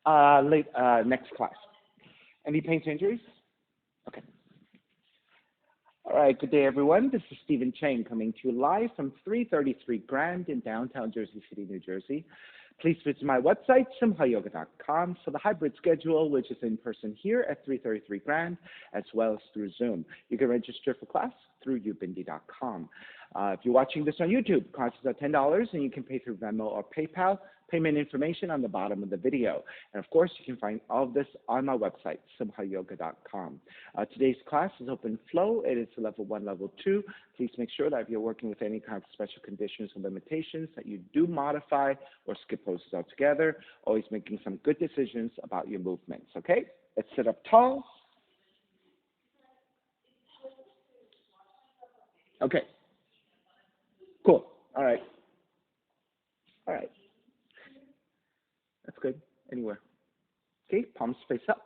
Next class. Any pains, injuries? Okay. All right, good day, everyone. This is Stephen Chang coming to you live from 333 Grand in downtown Jersey City, New Jersey. Please visit my website, simhayoga.com, for the hybrid schedule, which is in person here at 333 Grand, as well as through Zoom. You can register for class through ubindi.com. If you're watching this on YouTube, classes are $10, and you can pay through Venmo or PayPal. Payment information on the bottom of the video. And of course, you can find all of this on my website, simhayoga.com. Today's class is open flow. It is level 1, level 2. Please make sure that if you're working with any kind of special conditions or limitations, that you do modify or skip poses altogether, always making some good decisions about your movements, okay? Let's sit up tall. Okay. Cool. All right. All right. That's good. Anywhere. Okay, palms face up.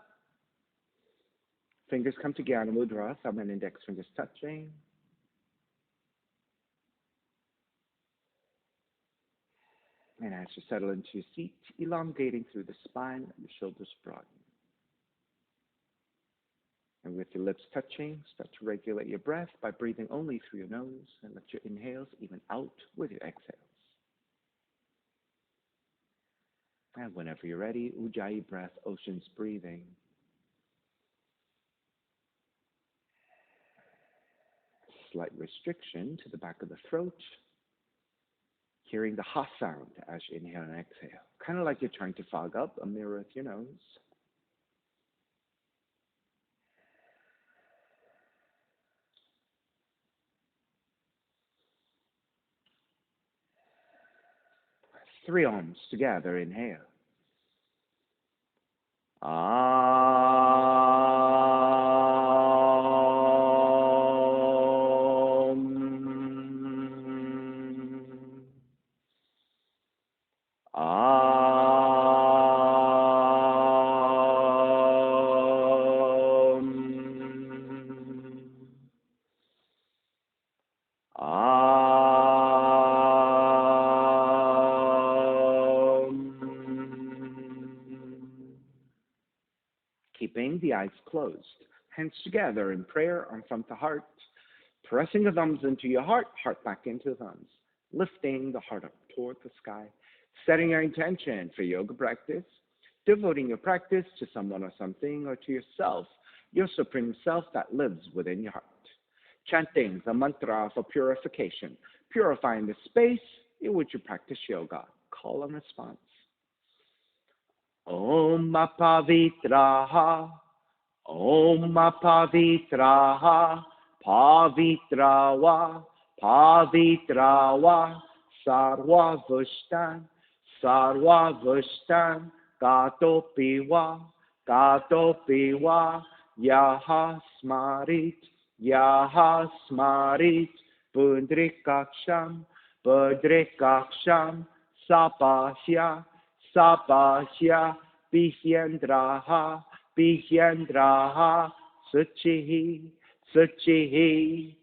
Fingers come together, mudra, thumb and index fingers touching. And as you settle into your seat, elongating through the spine, your shoulders broaden. And with your lips touching, start to regulate your breath by breathing only through your nose and let your inhales even out with your exhales. And whenever you're ready, Ujjayi breath, oceans breathing. Slight restriction to the back of the throat. Hearing the ha sound as you inhale and exhale. Kind of like you're trying to fog up a mirror with your nose. Three arms together, inhale. Keeping the eyes closed, hands together in prayer, arm from the heart, pressing the thumbs into your heart, heart back into the thumbs, lifting the heart up toward the sky, setting your intention for yoga practice, devoting your practice to someone or something or to yourself, your supreme self that lives within your heart. Chanting the mantra for purification, purifying the space in which you practice yoga. Call and response. Om Pavitraha, Om Pavitraha, Pavitrawa, Pavitrawa, Sarva Vushtan, Sarva Vushtan, Gato Piwa, Yaha Smarit, Yaha Smarit, Budrikaksham, Budrikaksham, Sapahya, Sapahya, Bihyendraha, Bihyendraha, Suchihi, Suchihi.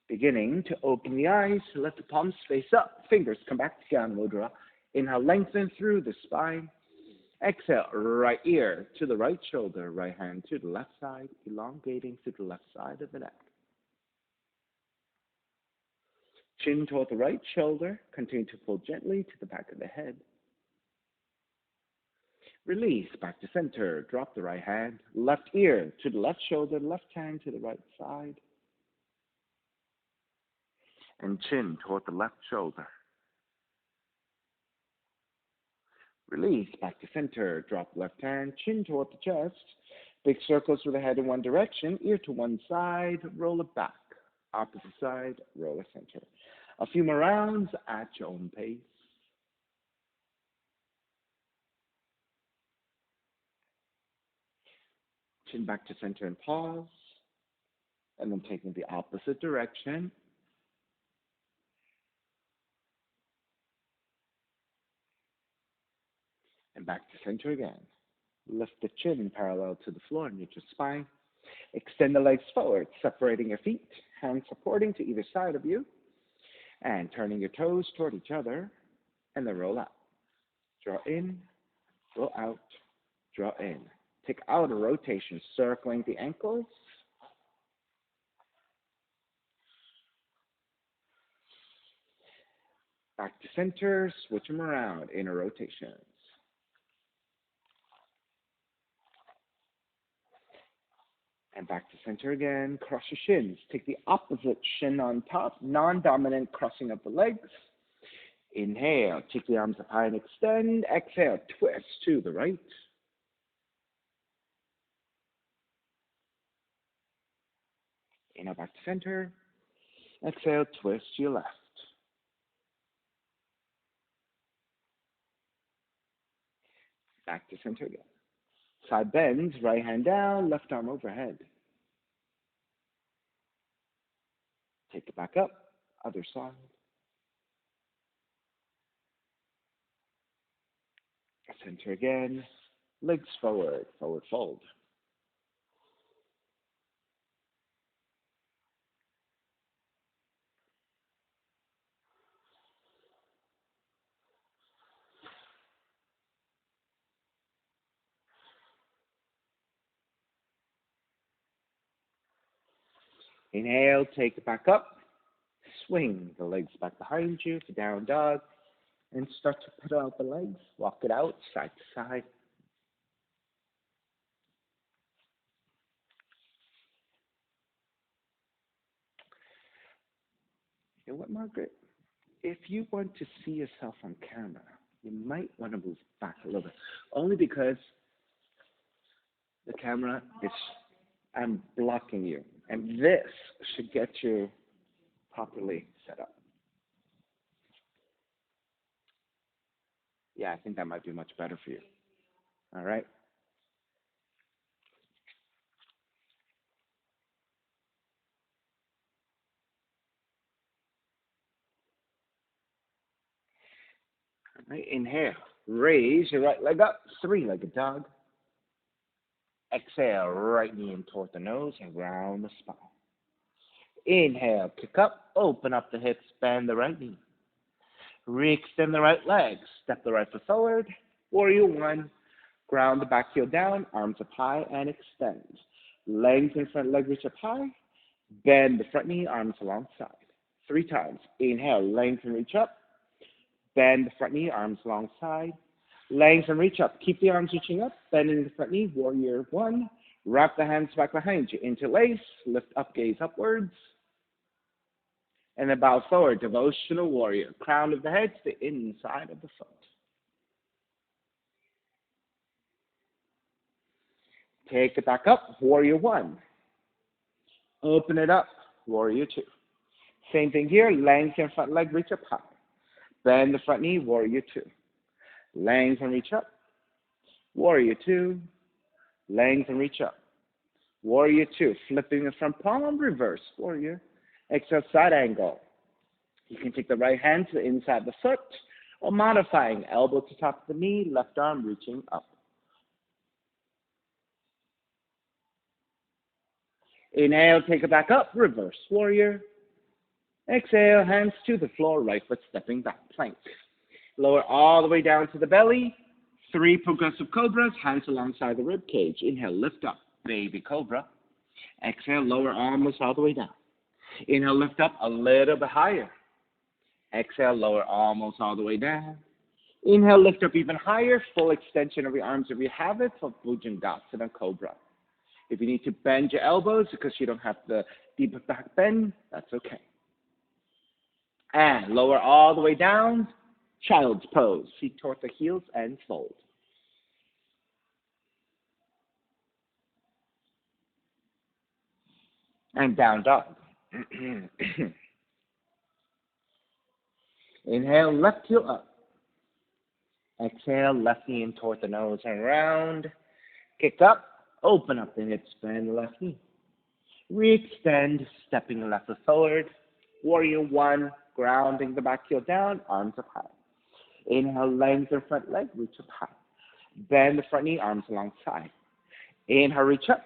Beginning to open the eyes, let the palms face up, fingers come back to Jnana Mudra. Inhale, lengthen through the spine. Exhale, right ear to the right shoulder, right hand to the left side, elongating to the left side of the neck. Chin toward the right shoulder, continue to pull gently to the back of the head. Release back to center, drop the right hand, left ear to the left shoulder, left hand to the right side. And chin toward the left shoulder. Release back to center, drop left hand, chin toward the chest. Big circles with the head in one direction, ear to one side, roll it back. Opposite side, roll it center. A few more rounds at your own pace. Chin back to center and pause. And then taking the opposite direction. And back to center again. Lift the chin parallel to the floor near your spine. Extend the legs forward, separating your feet, hands supporting to either side of you. And turning your toes toward each other. And then roll out. Draw in Go out, draw in. Take out a rotation, circling the ankles. Back to center, switch them around, inner rotations. And back to center again, cross your shins. Take the opposite shin on top, non-dominant crossing of the legs. Inhale, take the arms up high and extend. Exhale, twist to the right. Inhale, back to center. Exhale, twist to your left. Back to center again. Side bends, right hand down, left arm overhead. Take it back up, other side. Center again, legs forward, forward fold. Inhale, take it back up. Swing the legs back behind you to down dog. And start to put out the legs. Walk it out, side to side. You know what, Margaret? If you want to see yourself on camera, you might want to move back a little bit. Only because the camera is, I'm blocking you. And this should get you properly set up. Yeah, I think that might be much better for you. All right? All right, inhale. Raise your right leg up, three-legged dog. Exhale, right knee in toward the nose and round the spine. Inhale, kick up, open up the hips, bend the right knee. Re-extend the right leg, step the right foot forward. Warrior one, ground the back heel down, arms up high and extend. Lengthen front leg, reach up high. Bend the front knee, arms alongside. 3 times. Inhale, lengthen, reach up. Bend the front knee, arms alongside. Lengthen, reach up. Keep the arms reaching up. Bending the front knee, warrior one. Wrap the hands back behind you. Interlace, lift up, gaze upwards. And then bow forward, devotional warrior. Crown of the head to the inside of the foot. Take it back up, warrior one. Open it up, warrior two. Same thing here, lengthen front leg, reach up high. Bend the front knee, warrior two. Lengthen, reach up. Warrior two. Lengthen, reach up. Warrior two. Flipping the front palm, reverse, warrior. Exhale, side angle. You can take the right hand to the inside of the foot, or modifying, elbow to top of the knee, left arm reaching up. Inhale, take it back up, reverse warrior. Exhale, hands to the floor, right foot stepping back, plank. Lower all the way down to the belly. 3 progressive cobras, hands alongside the rib cage. Inhale, lift up, baby cobra. Exhale, lower almost all the way down. Inhale, lift up a little bit higher. Exhale, lower almost all the way down. Inhale, lift up even higher, full extension of your arms if you have it, for Bhujangasana Cobra. If you need to bend your elbows because you don't have the deep back bend, that's okay. And lower all the way down, child's pose. Feet toward the heels and fold. And down dog. Inhale, left heel up. Exhale, left knee in toward the nose and round. Kick up, open up the hips, bend the left knee. Re-extend, stepping the left foot forward. Warrior one, grounding the back heel down, arms up high. Inhale, lengthen front leg, reach up high. Bend the front knee, arms alongside. Inhale, reach up.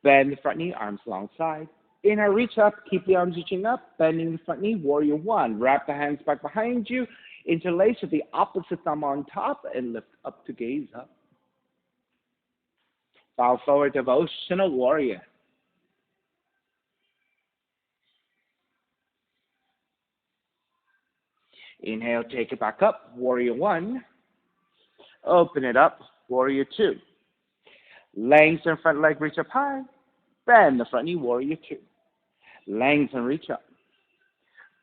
Bend the front knee, arms alongside. Inhale, reach up, keep the arms reaching up, bending the front knee, warrior one. Wrap the hands back behind you. Interlace with the opposite thumb on top and lift up to gaze up. Bow forward, devotional warrior. Inhale, take it back up, warrior one. Open it up, warrior two. Lengthen front leg, reach up high. Bend the front knee, warrior two. Lengthen, reach up,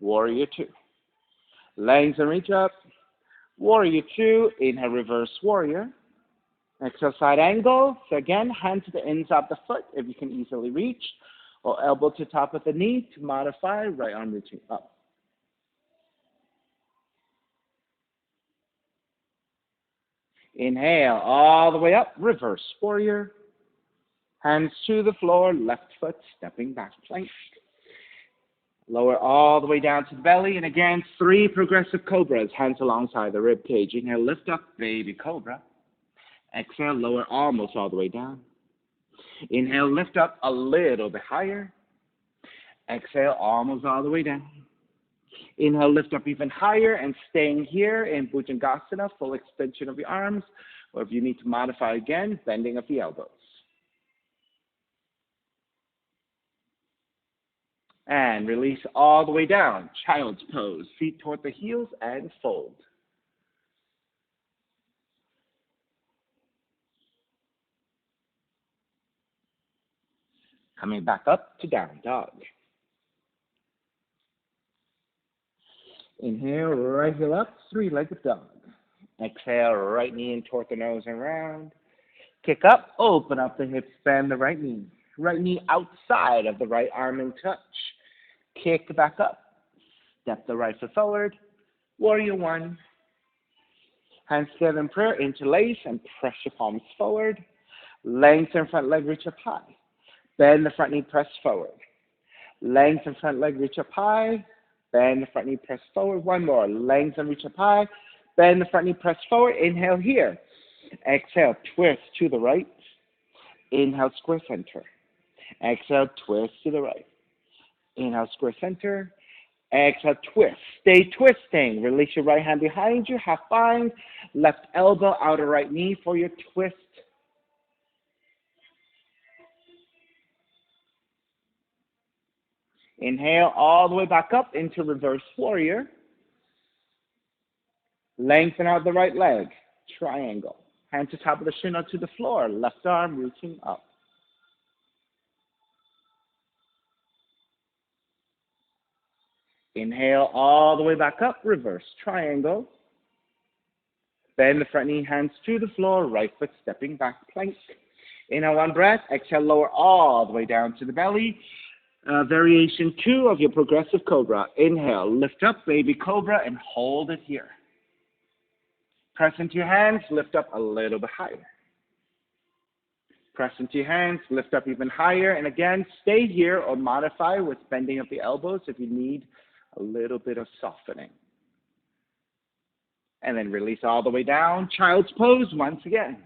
warrior two. Lengthen, reach up, warrior two. Inhale, reverse warrior. Exhale, side angle. So again, hand to the inside of the foot if you can easily reach, or elbow to top of the knee to modify, right arm reaching up. Inhale, all the way up, reverse warrior. Hands to the floor, left foot stepping back, plank. Lower all the way down to the belly, and again, 3 progressive cobras, hands alongside the rib cage. Inhale, lift up, baby cobra. Exhale, lower almost all the way down. Inhale, lift up a little bit higher. Exhale, almost all the way down. Inhale, lift up even higher and staying here in Bhujangasana, full extension of your arms, or if you need to modify again, bending of the elbows. And release all the way down, child's pose, feet toward the heels and fold. Coming back up to down dog. Inhale, right heel up, 3-legged dog. Exhale, right knee in toward the nose and round. Kick up, open up the hips, bend the right knee. Right knee outside of the right arm and touch. Kick back up. Step the right foot forward. Warrior one. Hands together in prayer, interlace and press your palms forward. Lengthen front leg, reach up high. Bend the front knee, press forward. Lengthen front leg, reach up high. Bend the front knee, press forward. One more. Lengthen, reach up high. Bend the front knee, press forward. Inhale here. Exhale, twist to the right. Inhale, square center. Exhale, twist to the right. Inhale, square center. Exhale, twist. Stay twisting. Release your right hand behind you. Half bind. Left elbow, outer right knee for your twist. Inhale all the way back up into reverse warrior. Lengthen out the right leg. Triangle. Hand to top of the shin or to the floor. Left arm reaching up. Inhale all the way back up. Reverse triangle. Bend the front knee, hands to the floor. Right foot stepping back, plank. Inhale, one breath. Exhale, lower all the way down to the belly. Variation 2 of your progressive cobra. Inhale, lift up, baby cobra, and hold it here. Press into your hands, lift up a little bit higher. Press into your hands, lift up even higher, and again, stay here or modify with bending of the elbows if you need a little bit of softening. And then release all the way down, child's pose once again.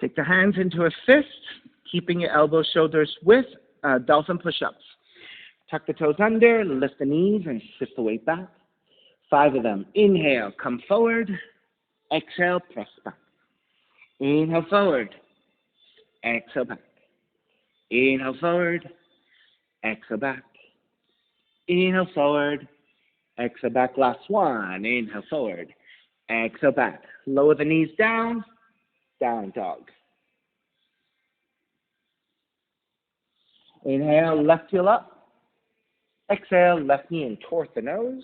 Take the hands into a fist, keeping your elbows, shoulders width, dolphin push-ups. Tuck the toes under, lift the knees, and shift the weight back. 5 of them. Inhale, come forward. Exhale, press back. Inhale, forward. Exhale, back. Inhale, forward. Exhale, back. Inhale, forward. Exhale, back. Last one. Inhale, forward. Exhale, back. Lower the knees down. Down dog. Inhale, left heel up. Exhale, left knee in toward the nose.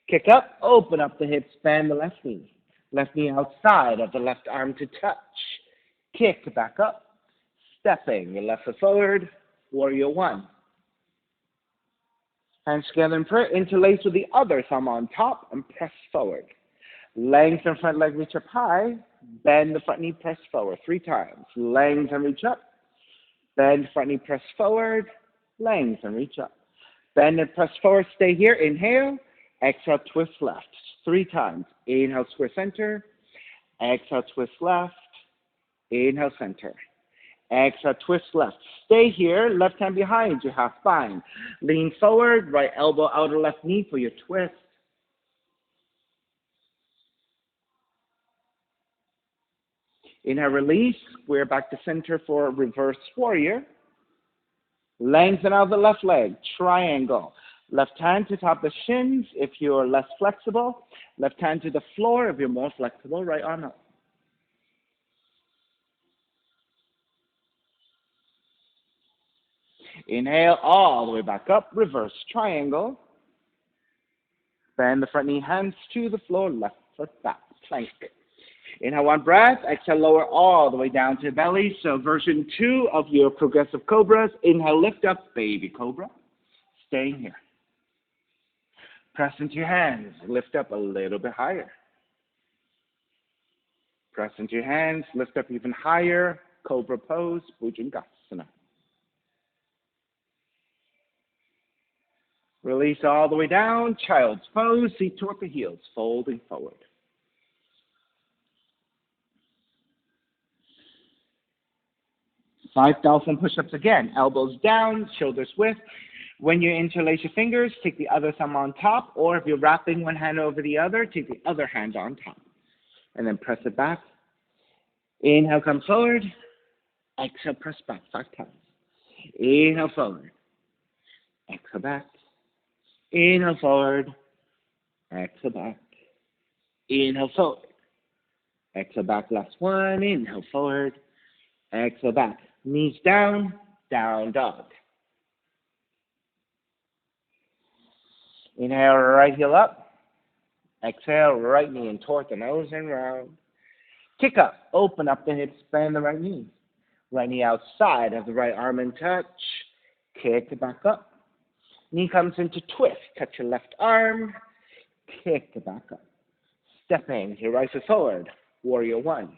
Kick up, open up the hips, bend the left knee. Left knee outside of the left arm to touch. Kick back up. Stepping your left foot forward. Warrior one. Hands together in prayer. Interlace with the other thumb on top and press forward. Lengthen front leg, reach up high. Bend the front knee, press forward 3 times. Lengthen, reach up. Bend front knee, press forward. Lengthen, reach up. Bend and press forward. Stay here. Inhale. Exhale, twist left. 3 times. Inhale, square center. Exhale, twist left. Inhale, center. Exhale, twist left. Stay here, left hand behind you, half bind. Lean forward, right elbow, outer left knee for your twist. Inhale, release. We're back to center for reverse warrior. Lengthen out the left leg, triangle. Left hand to top the shins if you're less flexible. Left hand to the floor if you're more flexible. Right arm up. Inhale all the way back up, reverse triangle. Bend the front knee, hands to the floor, left foot back, plank. Inhale, one breath. Exhale, lower all the way down to belly. So version 2 of your progressive cobras. Inhale, lift up, baby cobra. Staying here. Press into your hands. Lift up a little bit higher. Press into your hands. Lift up even higher. Cobra pose, Bhujangasana. Release all the way down. Child's pose. Feet toward the heels, folding forward. 5 dolphin push-ups again. Elbows down, shoulders width. When you interlace your fingers, take the other thumb on top, or if you're wrapping one hand over the other, take the other hand on top. And then press it back. Inhale, come forward. Exhale, press back 5 times. Inhale, forward. Exhale, back. Inhale, forward. Exhale, back. Inhale, forward. Exhale, back. Last one. Inhale, forward. Exhale, back. Knees down, down dog. Inhale, right heel up. Exhale, right knee in toward the nose and round. Kick up, open up the hips, bend the right knee. Right knee outside of the right arm in touch. Kick it back up. Knee comes into twist. Touch your left arm. Kick it back up. Stepping your right foot forward. Warrior 1.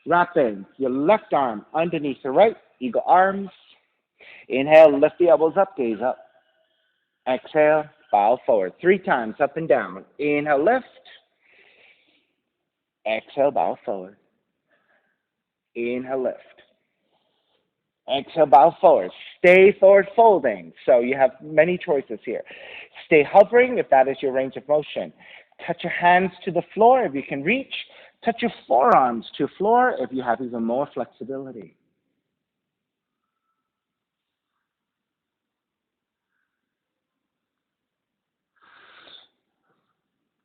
Wrapping your left arm underneath the right. Eagle arms. Inhale, lift the elbows up, gaze up. Exhale, bow forward. 3 times, up and down. Inhale, lift. Exhale, bow forward. Inhale, lift. Exhale, bow forward. Stay forward folding. So you have many choices here. Stay hovering if that is your range of motion. Touch your hands to the floor if you can reach. Touch your forearms to floor if you have even more flexibility.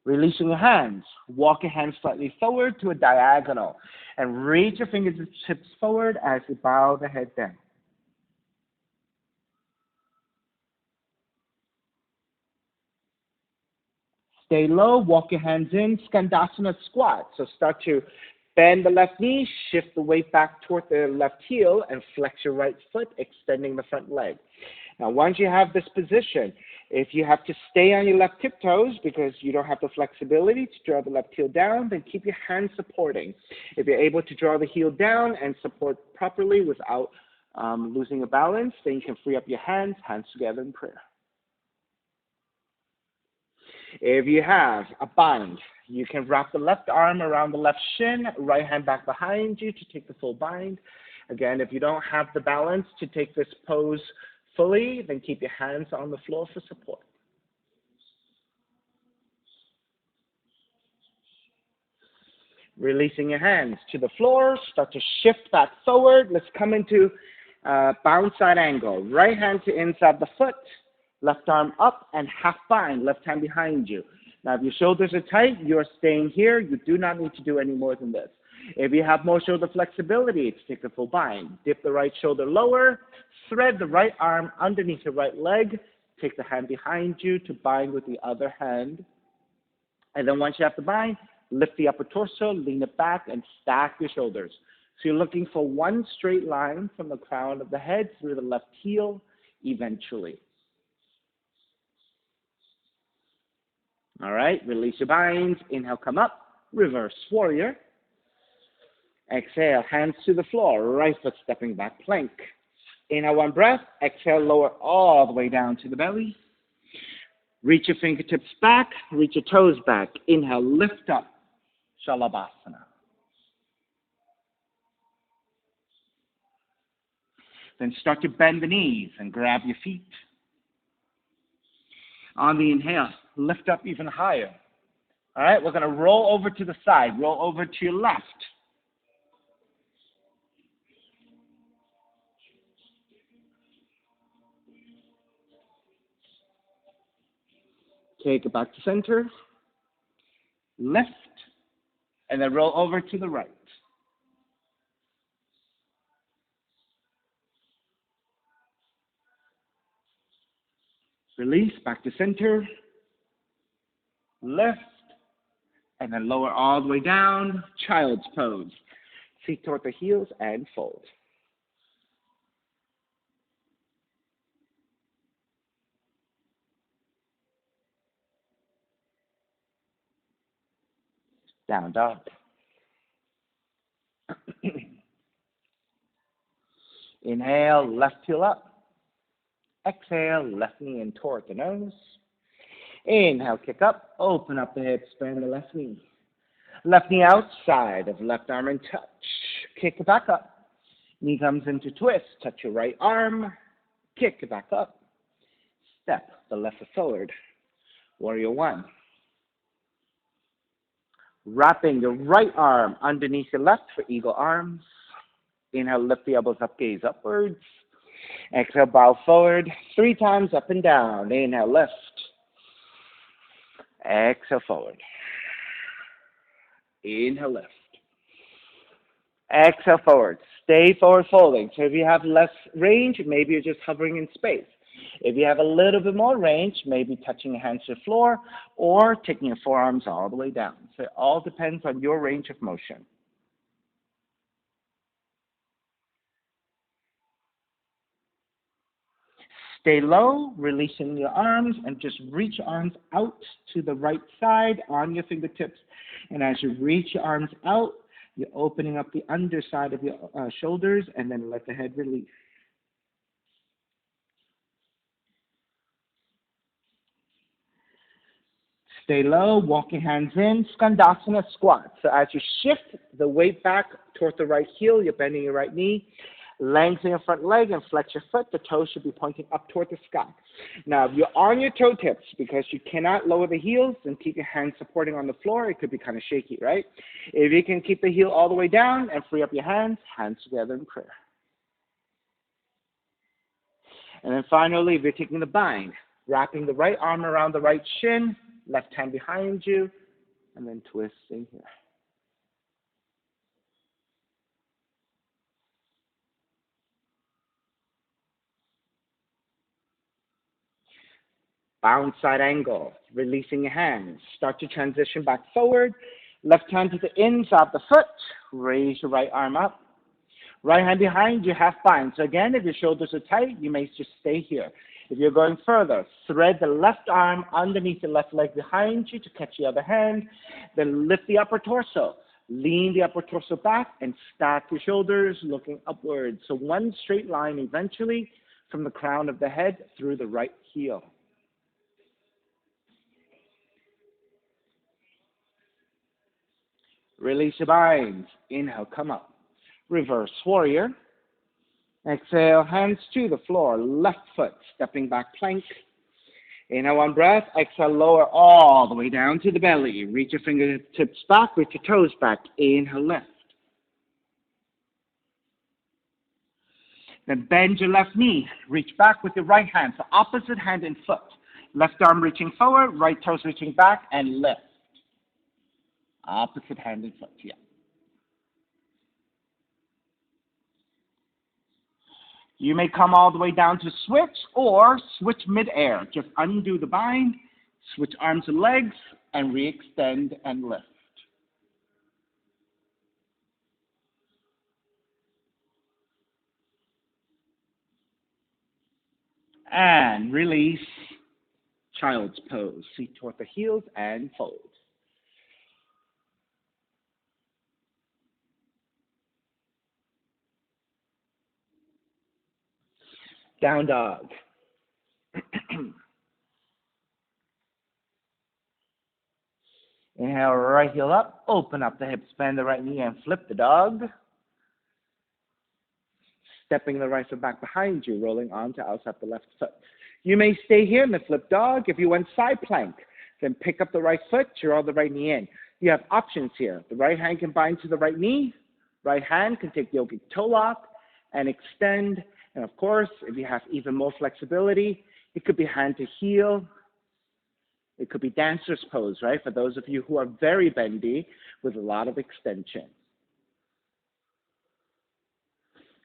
Releasing your hands. Walk your hands slightly forward to a diagonal. And reach your fingertips forward as you bow the head down. Stay low. Walk your hands in. Skandasana Squat. So start to bend the left knee. Shift the weight back toward the left heel. And flex your right foot, extending the front leg. Now, once you have this position, if you have to stay on your left tiptoes because you don't have the flexibility to draw the left heel down, then keep your hands supporting. If you're able to draw the heel down and support properly without losing a balance, then you can free up your hands together in prayer. If you have a bind, you can wrap the left arm around the left shin, right hand back behind you to take the full bind. Again, if you don't have the balance to take this pose fully, then keep your hands on the floor for support. Releasing your hands to the floor, start to shift back forward. Let's come into bound side angle. Right hand to inside the foot, left arm up and half bind, left hand behind you. Now, if your shoulders are tight, you're staying here. You do not need to do any more than this. If you have more shoulder flexibility, it's take the full bind. Dip the right shoulder lower, thread the right arm underneath your right leg, take the hand behind you to bind with the other hand. And then once you have the bind, lift the upper torso, lean it back, and stack your shoulders. So you're looking for one straight line from the crown of the head through the left heel eventually. All right, release your binds. Inhale, come up, reverse warrior. Exhale, hands to the floor, right foot stepping back, plank. Inhale, one breath. Exhale, lower all the way down to the belly. Reach your fingertips back, reach your toes back. Inhale, lift up, Shavasana. Then start to bend the knees and grab your feet. On the inhale, lift up even higher. All right, we're going to roll over to the side. Roll over to your left. Take it back to center. Lift. And then roll over to the right. Release, back to center. Lift. And then lower all the way down. Child's pose. Feet toward the heels and fold. Down dog. Inhale, left heel up. Exhale, left knee in toward the nose. Inhale, kick up. Open up the hips, bend the left knee. Left knee outside of left arm and touch. Kick it back up. Knee comes into twist. Touch your right arm. Kick it back up. Step the left foot forward. Warrior one. Wrapping your right arm underneath your left for eagle arms. Inhale, lift the elbows up, gaze upwards. Exhale, bow forward. 3 times up and down. Inhale, lift. Exhale, forward. Inhale, lift. Exhale, forward. Stay forward folding. So if you have less range, maybe you're just hovering in space. If you have a little bit more range, maybe touching your hands to the floor or taking your forearms all the way down. So it all depends on your range of motion. Stay low, releasing your arms, and just reach your arms out to the right side on your fingertips. And as you reach your arms out, you're opening up the underside of your shoulders, and then let the head release. Stay low, walk your hands in, Skandasana Squat. So as you shift the weight back toward the right heel, you're bending your right knee. Lengthen your front leg and flex your foot. The toes should be pointing up toward the sky. Now, if you're on your toe tips, because you cannot lower the heels and keep your hands supporting on the floor, it could be kind of shaky, right? If you can keep the heel all the way down and free up your hands together in prayer. And then finally, if you're taking the bind, wrapping the right arm around the right shin, left hand behind you, and then twisting here. Bound side angle, releasing your hands. Start to transition back forward. Left hand to the inside of the foot. Raise your right arm up. Right hand behind you, half bind. So again, if your shoulders are tight, you may just stay here. If you're going further, thread the left arm underneath the left leg behind you to catch the other hand. Then lift the upper torso. Lean the upper torso back and stack your shoulders looking upwards. So one straight line eventually from the crown of the head through the right heel. Release your binds. Inhale, come up. Reverse warrior. Exhale, hands to the floor. Left foot, stepping back plank. Inhale, one breath. Exhale, lower all the way down to the belly. Reach your fingertips back, reach your toes back. Inhale, lift. Then bend your left knee. Reach back with your right hand. So opposite hand and foot. Left arm reaching forward, right toes reaching back, and lift. Opposite hand and foot, yeah. You may come all the way down to switch or switch midair. Just undo the bind, switch arms and legs, and re-extend and lift. And release, child's pose. Feet toward the heels and fold. Down dog. Inhale, right heel up, open up the hips, bend the right knee, and flip the dog. stepping the right foot back behind you, rolling on to outside the left foot. You may stay here in the flip dog. If you want side plank, then pick up the right foot, draw the right knee in. You have options here. The right hand can bind to the right knee. Right hand can take yogic toe lock and extend. And of course, if you have even more flexibility, it could be hand to heel. It could be dancer's pose, right? For those of you who are very bendy with a lot of extension.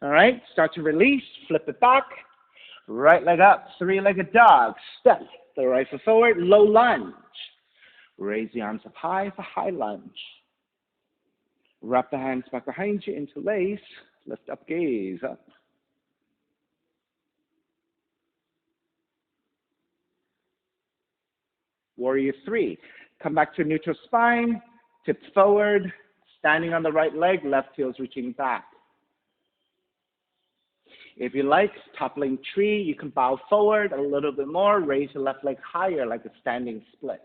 All right, start to release, flip it back. Right leg up, three-legged dog. Step the right foot forward, low lunge. Raise the arms up high for high lunge. Wrap the hands back behind you, interlace. Lift up, gaze up. Warrior 3. Come back to neutral spine, tips forward, standing on the right leg, left heel's reaching back. If you like, toppling tree, you can bow forward a little bit more, raise your left leg higher like a standing split.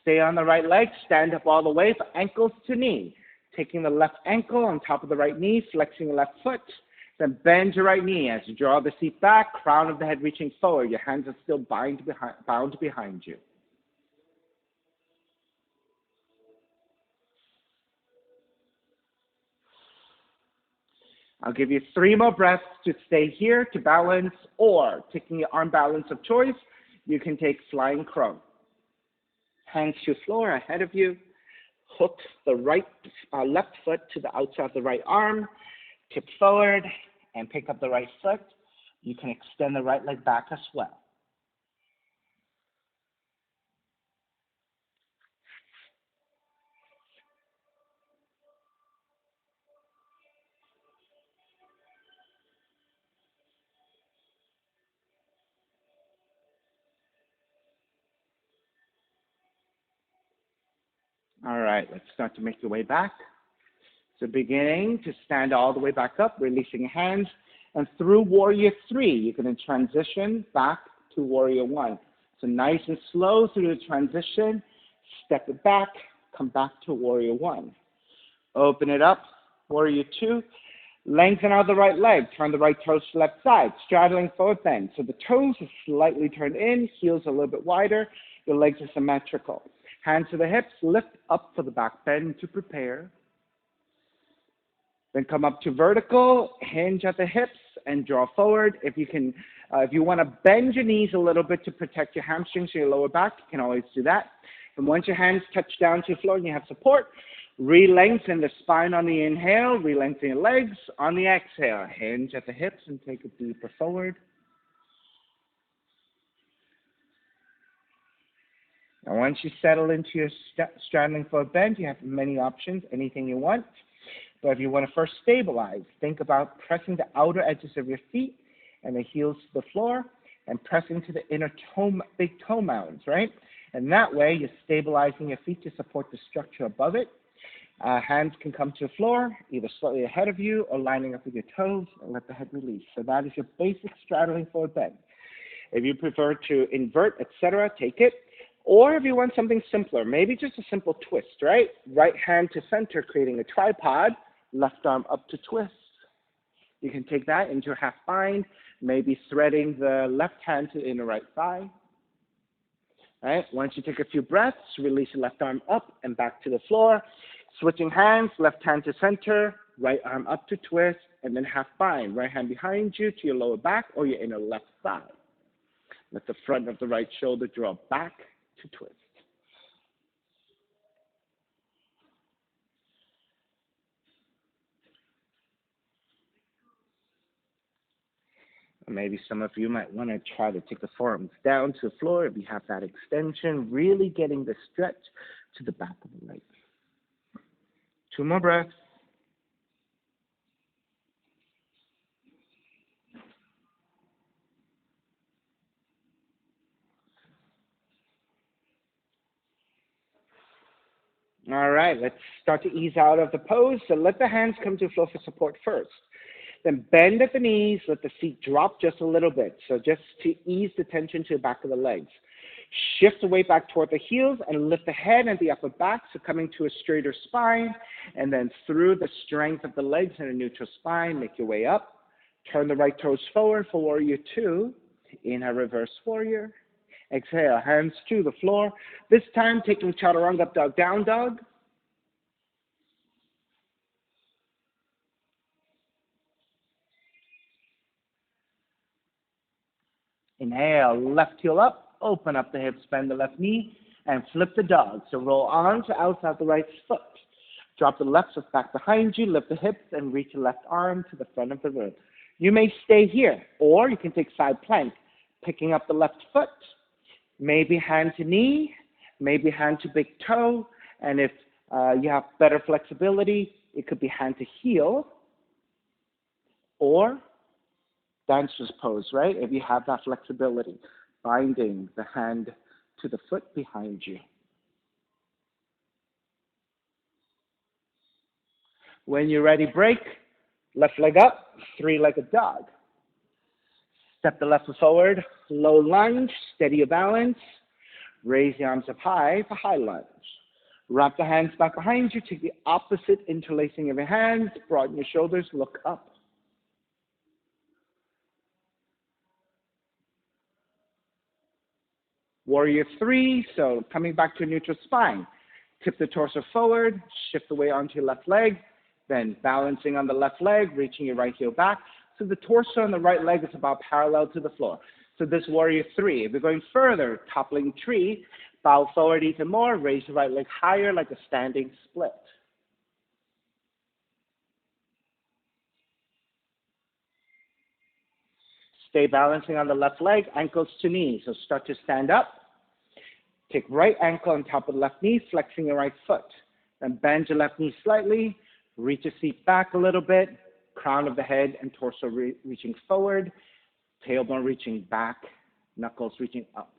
Stay on the right leg, stand up all the way for ankles to knee. Taking the left ankle on top of the right knee, flexing the left foot, then bend your right knee as you draw the seat back, crown of the head reaching forward. Your hands are still bound behind you. I'll give you 3 more breaths to stay here to balance, or taking your arm balance of choice, you can take flying crow. Hands to floor ahead of you. Hook the left foot to the outside of the right arm. Tip forward and pick up the right foot. You can extend the right leg back as well. All right, let's start to make your way back. So beginning to stand all the way back up, releasing your hands, and through Warrior 3, you're going to transition back to Warrior 1. So nice and slow through the transition, step it back, come back to Warrior 1. Open it up, Warrior 2, lengthen out the right leg, turn the right toes to the left side, straddling forward bend. So the toes are slightly turned in, heels a little bit wider, your legs are symmetrical. Hands to the hips, lift up for the back bend to prepare. Then come up to vertical, hinge at the hips, and draw forward. If you want to bend your knees a little bit to protect your hamstrings or your lower back, you can always do that. And once your hands touch down to the floor and you have support, re-lengthen the spine on the inhale, re-lengthen your legs on the exhale. Hinge at the hips and take it deeper forward. And once you settle into your straddling forward bend, you have many options, anything you want. But if you want to first stabilize, think about pressing the outer edges of your feet and the heels to the floor and pressing to the inner big toe mounds, right? And that way, you're stabilizing your feet to support the structure above it. Hands can come to the floor, either slightly ahead of you or lining up with your toes, and let the head release. So that is your basic straddling forward bend. If you prefer to invert, etc., take it. Or if you want something simpler, maybe just a simple twist, right? Right hand to center, creating a tripod, left arm up to twist. You can take that into a half bind, maybe threading the left hand to the inner right thigh. All right, once you take a few breaths, release the left arm up and back to the floor. Switching hands, left hand to center, right arm up to twist, and then half bind. Right hand behind you to your lower back or your inner left thigh. Let the front of the right shoulder draw back to twist. Maybe some of you might want to try to take the forearms down to the floor if you have that extension, really getting the stretch to the back of the leg. 2 more breaths. All right, let's start to ease out of the pose. So let the hands come to the floor for support first. Then bend at the knees, let the feet drop just a little bit. So just to ease the tension to the back of the legs. Shift the weight back toward the heels and lift the head and the upper back, so coming to a straighter spine, and then through the strength of the legs and a neutral spine, make your way up. Turn the right toes forward for warrior two. Inhale, reverse warrior. Exhale, hands to the floor. This time, taking chaturanga up dog, down dog. Inhale, left heel up, open up the hips, bend the left knee, and flip the dog. So roll on to outside the right foot. Drop the left foot back behind you, lift the hips, and reach the left arm to the front of the room. You may stay here, or you can take side plank, picking up the left foot, maybe hand to knee, maybe hand to big toe, and if you have better flexibility, it could be hand to heel, or dancer's pose, right? If you have that flexibility, binding the hand to the foot behind you. When you're ready, break. Left leg up, three-legged dog. Step the left foot forward, low lunge, steady your balance. Raise the arms up high for high lunge. Wrap the hands back behind you, take the opposite interlacing of your hands, broaden your shoulders, look up. Warrior three, so coming back to a neutral spine. Tip the torso forward, shift the weight onto your left leg, then balancing on the left leg, reaching your right heel back. So the torso on the right leg is about parallel to the floor. So this warrior three. If you're going further, toppling tree, bow forward even more, raise your right leg higher like a standing split. Stay balancing on the left leg, ankles to knees. So start to stand up. Take right ankle on top of the left knee, flexing your right foot. Then bend your left knee slightly, reach your seat back a little bit, crown of the head and torso reaching forward, tailbone reaching back, knuckles reaching up.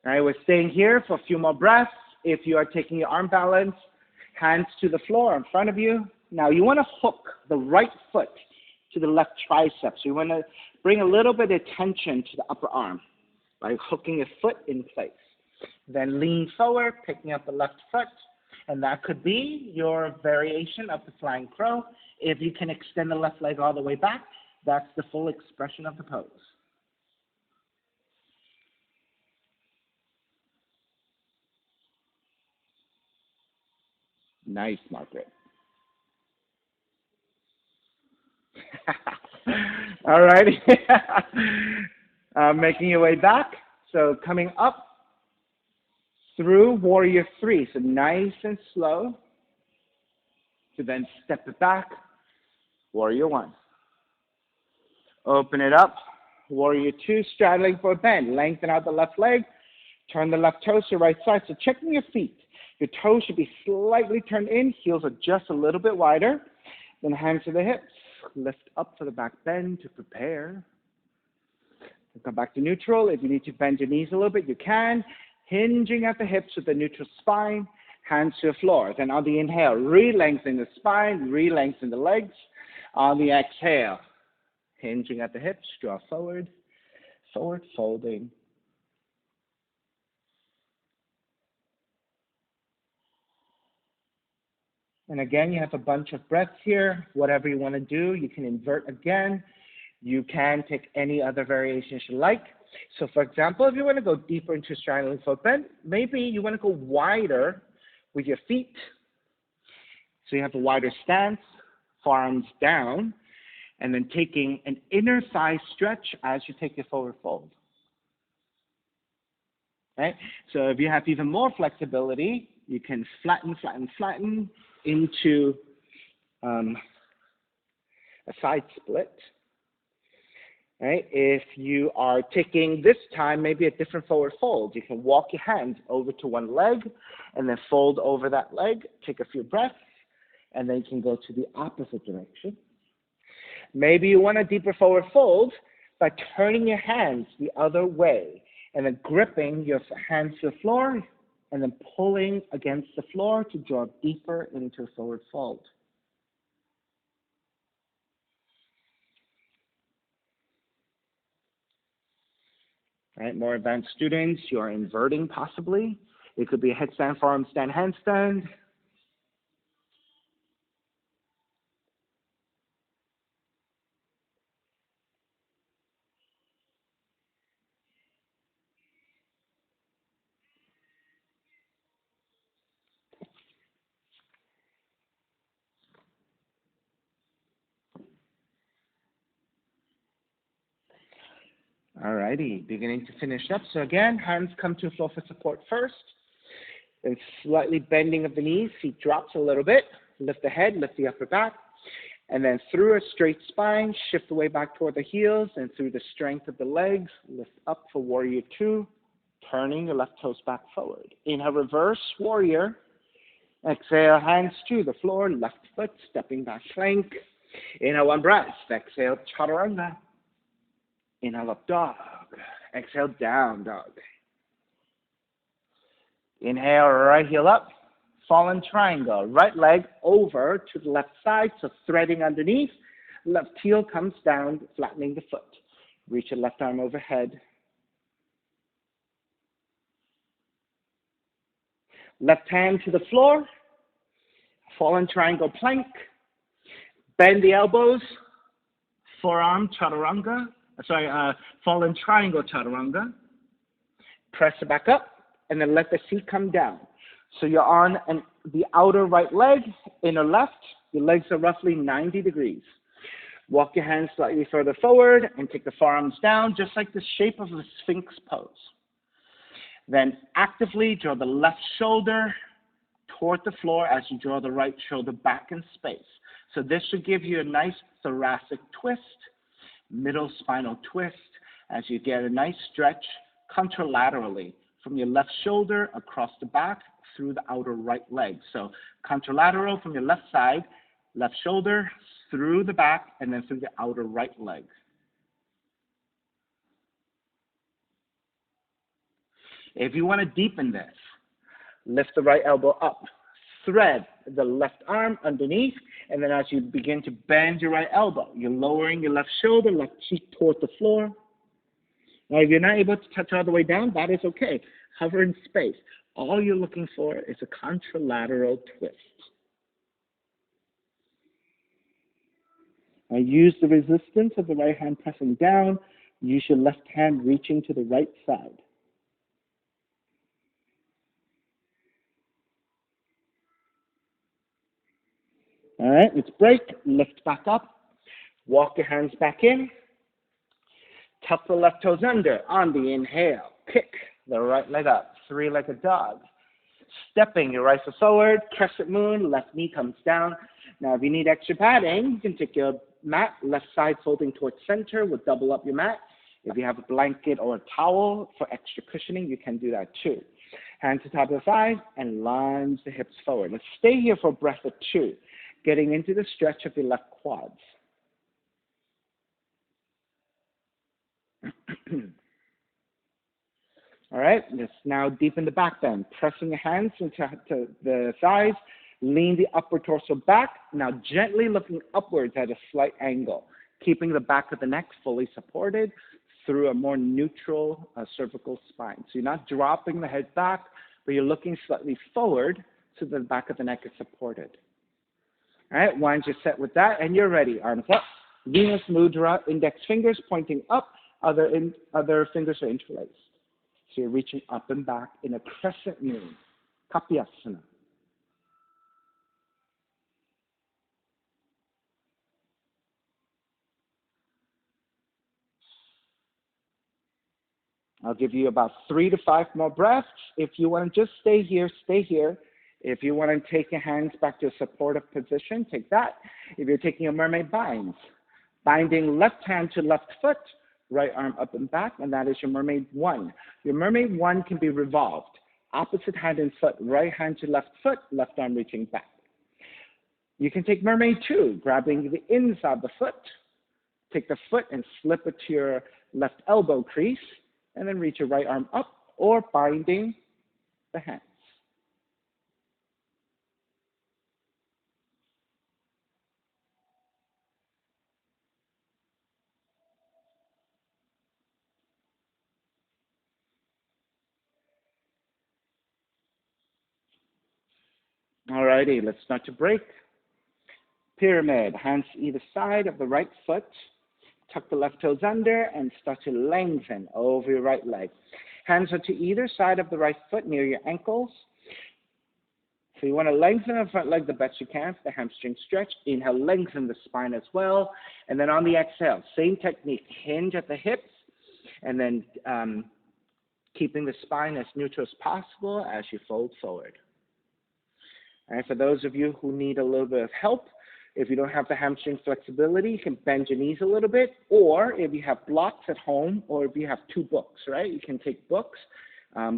All right, we're staying here for a few more breaths. If you are taking your arm balance, hands to the floor in front of you. Now you want to hook the right foot to the left tricep. So you want to bring a little bit of tension to the upper arm by hooking your foot in place. Then lean forward, picking up the left foot, and that could be your variation of the flying crow. If you can extend the left leg all the way back, that's the full expression of the pose. Nice, Margaret. All righty. Making your way back. So coming up through warrior three. So nice and slow. To then step it back. Warrior one. Open it up. Warrior two, straddling for a bend. Lengthen out the left leg. Turn the left toes to the right side. So checking your feet. Your toes should be slightly turned in. Heels are just a little bit wider. Then hands to the hips. Lift up for the back bend to prepare. Come back to neutral. If you need to bend your knees a little bit, you can. Hinging at the hips with the neutral spine. Hands to the floor. Then on the inhale, re-lengthen the spine, re-lengthen the legs. On the exhale, hinging at the hips, draw forward, forward folding. And again, you have a bunch of breaths here. Whatever you want to do, you can invert again. You can take any other variations you like. So for example, if you want to go deeper into straddling foot bend, maybe you want to go wider with your feet. So you have a wider stance, forearms down, and then taking an inner thigh stretch as you take your forward fold. Right? So if you have even more flexibility, you can flatten, flatten, flatten into a side split. Right? If you are taking this time maybe a different forward fold, you can walk your hands over to one leg and then fold over that leg, take a few breaths, and then you can go to the opposite direction. Maybe you want a deeper forward fold by turning your hands the other way and then gripping your hands to the floor and then pulling against the floor to draw deeper into a forward fold. Right? More advanced students, you're inverting possibly. It could be a headstand, forearm stand, handstand. Alrighty, beginning to finish up. So again, hands come to floor for support first. Then slightly bending of the knees, feet drops a little bit. Lift the head, lift the upper back. And then through a straight spine, shift the way back toward the heels, and through the strength of the legs, lift up for warrior two, turning your left toes back forward. Inhale, reverse warrior. Exhale, hands to the floor, left foot, stepping back plank. Inhale, one breath. Exhale, chaturanga. Inhale, up dog. Exhale, down dog. Inhale, right heel up. Fallen triangle. Right leg over to the left side, so threading underneath. Left heel comes down, flattening the foot. Reach your left arm overhead. Left hand to the floor. Fallen triangle plank. Bend the elbows. Forearm chaturanga. Fallen triangle chaturanga. Press it back up, and then let the seat come down. So you're on the outer right leg, inner left. Your legs are roughly 90 degrees. Walk your hands slightly further forward and take the forearms down, just like the shape of a Sphinx pose. Then actively draw the left shoulder toward the floor as you draw the right shoulder back in space. So this should give you a nice thoracic twist, middle spinal twist, as you get a nice stretch contralaterally from your left shoulder across the back through the outer right leg. So contralateral from your left side, left shoulder, through the back, and then through the outer right leg. If you want to deepen this, lift the right elbow up, thread the left arm underneath, and then as you begin to bend your right elbow, you're lowering your left shoulder, left cheek toward the floor. Now, if you're not able to touch all the way down, that is okay. Hover in space. All you're looking for is a contralateral twist. Now, use the resistance of the right hand pressing down. Use your left hand reaching to the right side. All right, let's break. Lift back up. Walk your hands back in. Tuck the left toes under on the inhale. Kick the right leg up. Three-legged dog. Stepping your right foot forward. Crescent moon. Left knee comes down. Now, if you need extra padding, you can take your mat, left side folding towards center. We'll double up your mat. If you have a blanket or a towel for extra cushioning, you can do that too. Hands to top of the thighs and lunge the hips forward. Let's stay here for a breath or two, getting into the stretch of your left quads. All right, let's now deepen the back bend. Pressing your hands into the thighs, lean the upper torso back. Now gently looking upwards at a slight angle, keeping the back of the neck fully supported through a more neutral cervical spine. So you're not dropping the head back, but you're looking slightly forward so the back of the neck is supported. All right, once you're set with that and you're ready, arms up. Venus Mudra, index fingers pointing up, other fingers are interlaced. So you're reaching up and back in a crescent moon, Kapyasana. I'll give you about 3 to 5 more breaths. If you want to just stay here, stay here. If you want to take your hands back to a supportive position, take that. If you're taking a mermaid bind, binding left hand to left foot, right arm up and back, and that is your mermaid one. Your mermaid one can be revolved. Opposite hand and foot, right hand to left foot, left arm reaching back. You can take mermaid two, grabbing the inside of the foot, take the foot and slip it to your left elbow crease, and then reach your right arm up, or binding the hands. Alrighty, let's start to break. Pyramid, hands either side of the right foot. Tuck the left toes under and start to lengthen over your right leg. Hands are to either side of the right foot near your ankles. So you want to lengthen the front leg the best you can for the hamstring stretch. Inhale, lengthen the spine as well. And then on the exhale, same technique, hinge at the hips, and then keeping the spine as neutral as possible as you fold forward. And for those of you who need a little bit of help, if you don't have the hamstring flexibility, you can bend your knees a little bit, or if you have blocks at home, or if you have 2 books, right? You can take books,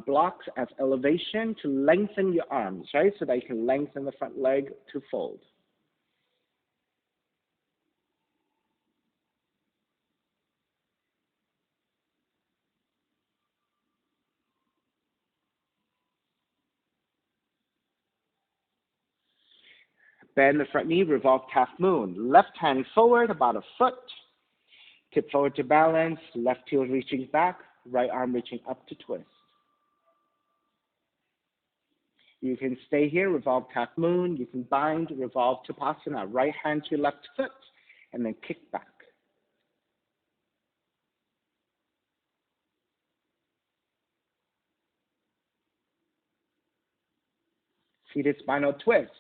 blocks as elevation to lengthen your arms, right? So that you can lengthen the front leg to fold. Bend the front knee, revolve half moon. Left hand forward about a foot. Tip forward to balance. Left heel reaching back. Right arm reaching up to twist. You can stay here, revolve half moon. You can bind, revolve Shavasana. Right hand to your left foot. And then kick back. Seated spinal twist.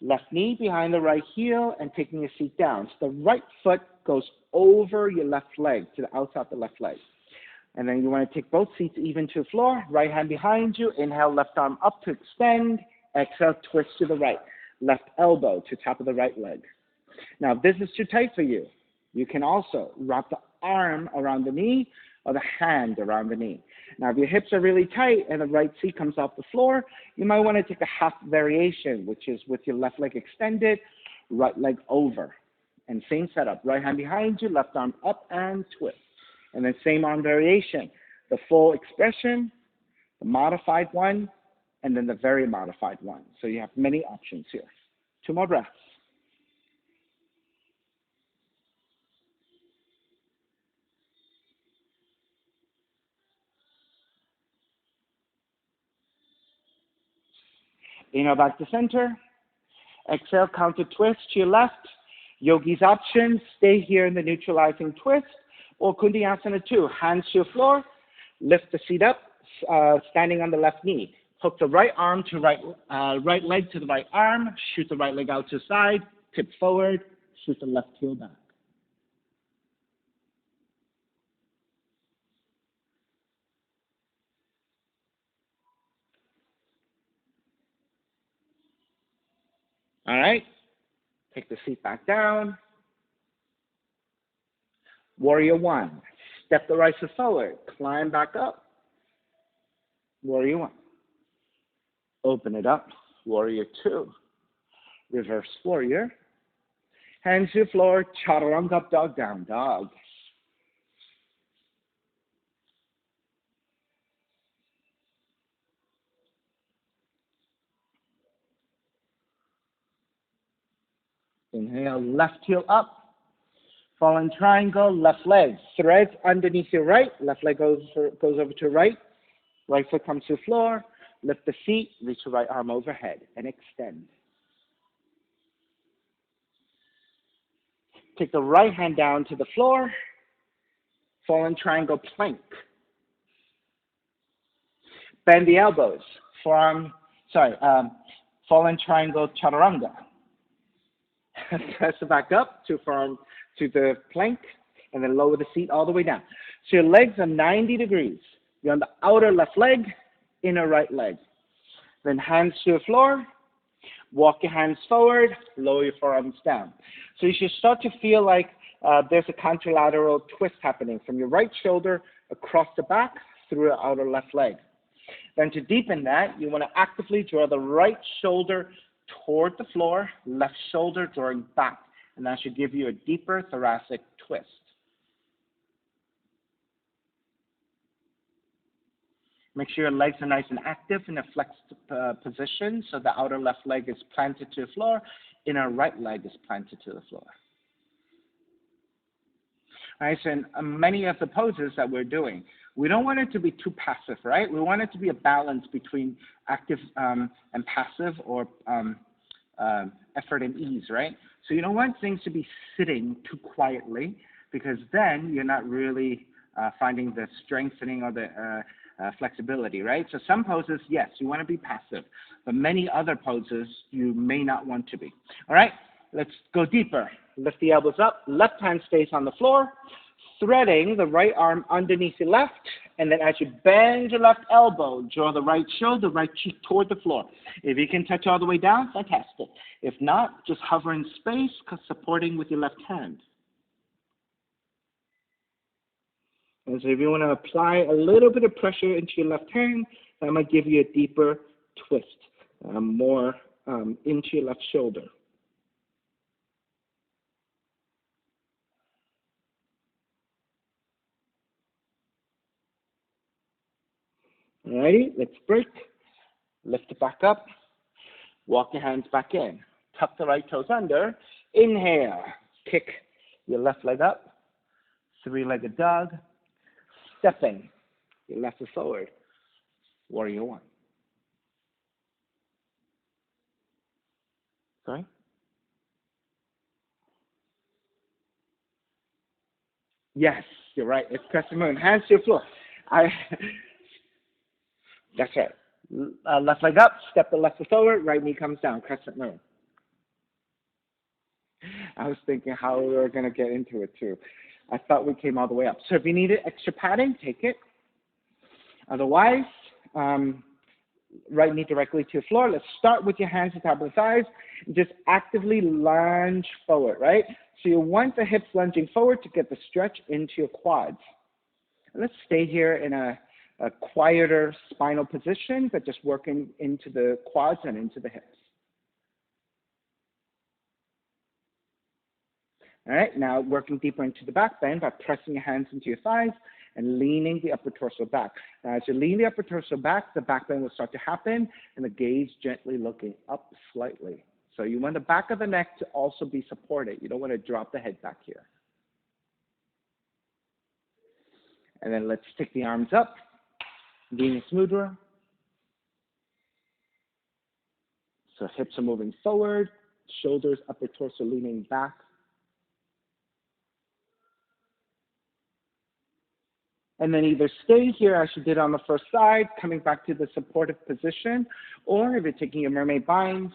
Left knee behind the right heel and taking your seat down. So the right foot goes over your left leg, to the outside of the left leg. And then you want to take both seats even to the floor. Right hand behind you. Inhale, left arm up to extend. Exhale, twist to the right. Left elbow to top of the right leg. Now, if this is too tight for you, you can also wrap the arm around the knee or the hand around the knee. Now, if your hips are really tight and the right seat comes off the floor, you might want to take a half variation, which is with your left leg extended, right leg over. And same setup, right hand behind you, left arm up and twist. And then same arm variation, the full expression, the modified one, and then the very modified one. So you have many options here. 2 more breaths. Inhale back to center. Exhale, counter twist to your left. Yogi's option, stay here in the neutralizing twist. Or Skandasana 2, hands to your floor. Lift the seat up, standing on the left knee. Hook the right arm to right leg to the right arm. Shoot the right leg out to the side. Tip forward. Shoot the left heel back. All right. Take the seat back down. Warrior 1. Step the right foot forward. Climb back up. Warrior 1. Open it up. Warrior 2. Reverse warrior. Hands to the floor. Chaturanga up dog, down dog. Inhale, left heel up. Fallen triangle, left leg. Threads underneath your right. Left leg goes over to right. Right foot comes to the floor. Lift the seat. Reach the right arm overhead and extend. Take the right hand down to the floor. Fallen triangle plank. Bend the elbows. Fallen triangle chaturanga. Press it back up to the plank, and then lower the seat all the way down. So your legs are 90 degrees. You're on the outer left leg, inner right leg. Then hands to the floor. Walk your hands forward, lower your forearms down. So you should start to feel like there's a contralateral twist happening from your right shoulder across the back through the outer left leg. Then to deepen that, you want to actively draw the right shoulder toward the floor, left shoulder drawing back. And that should give you a deeper thoracic twist. Make sure your legs are nice and active in a flexed position, so the outer left leg is planted to the floor, inner right leg is planted to the floor. Right? So in many of the poses that we're doing, we don't want it to be too passive, right? We want it to be a balance between active and passive, or effort and ease, right? So you don't want things to be sitting too quietly, because then you're not really finding the strengthening or the flexibility, right? So some poses, yes, you want to be passive, but many other poses you may not want to be. All right, let's go deeper. Lift the elbows up, left hand stays on the floor, threading the right arm underneath your left, and then as you bend your left elbow, draw the right shoulder, right cheek toward the floor. If you can touch all the way down, fantastic. If not, just hover in space, supporting with your left hand. And so if you want to apply a little bit of pressure into your left hand, that might give you a deeper twist, more into your left shoulder. Alrighty, let's break. Lift it back up. Walk your hands back in. Tuck the right toes under. Inhale. Kick your left leg up. Three-legged dog. Stepping your left foot forward. Warrior one. Sorry? Yes, you're right. It's crescent moon. Hands to your floor. That's right. Left leg up, step the left foot forward, right knee comes down, crescent moon. I was thinking how we were going to get into it too. I thought we came all the way up. So if you need extra padding, take it. Otherwise, right knee directly to your floor. Let's start with your hands on top of the thighs. And just actively lunge forward, right? So you want the hips lunging forward to get the stretch into your quads. And let's stay here in a quieter spinal position, but just working into the quads and into the hips. All right, now working deeper into the back bend by pressing your hands into your thighs and leaning the upper torso back. Now, as you lean the upper torso back, the back bend will start to happen, and the gaze gently looking up slightly. So you want the back of the neck to also be supported. You don't want to drop the head back here. And then let's stick the arms up, Venus Mudra. So hips are moving forward, shoulders, upper torso leaning back. And then either stay here as you did on the first side, coming back to the supportive position, or if you're taking your mermaid binds,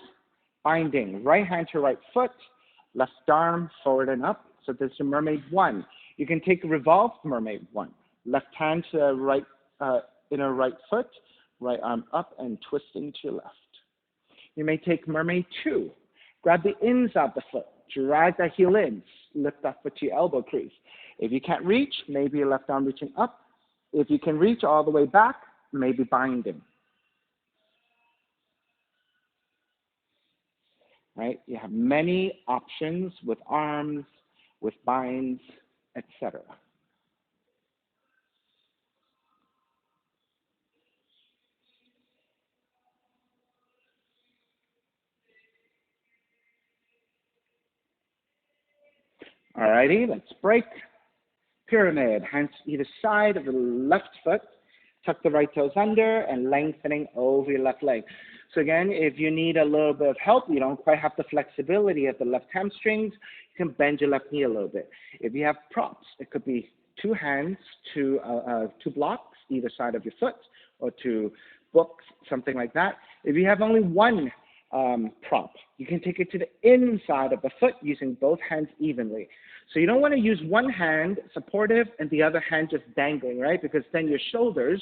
binding right hand to right foot, left arm forward and up. So this is your mermaid one. You can take a revolved mermaid one. Left hand to right inner right foot, right arm up and twisting to your left. You may take mermaid two. Grab the ins of the foot, drag that heel in, lift that foot to your elbow crease. If you can't reach, maybe your left arm reaching up. If you can reach all the way back, maybe binding. Right? You have many options with arms, with binds, etc. Alrighty, let's break. Pyramid, hands to either side of the left foot. Tuck the right toes under and lengthening over your left leg. So again, if you need a little bit of help, you don't quite have the flexibility of the left hamstrings, you can bend your left knee a little bit. If you have props, it could be two hands to two blocks, either side of your foot, or two books, something like that. If you have only one prop, you can take it to the inside of the foot using both hands evenly. So you don't want to use one hand supportive and the other hand just dangling, right? Because then your shoulders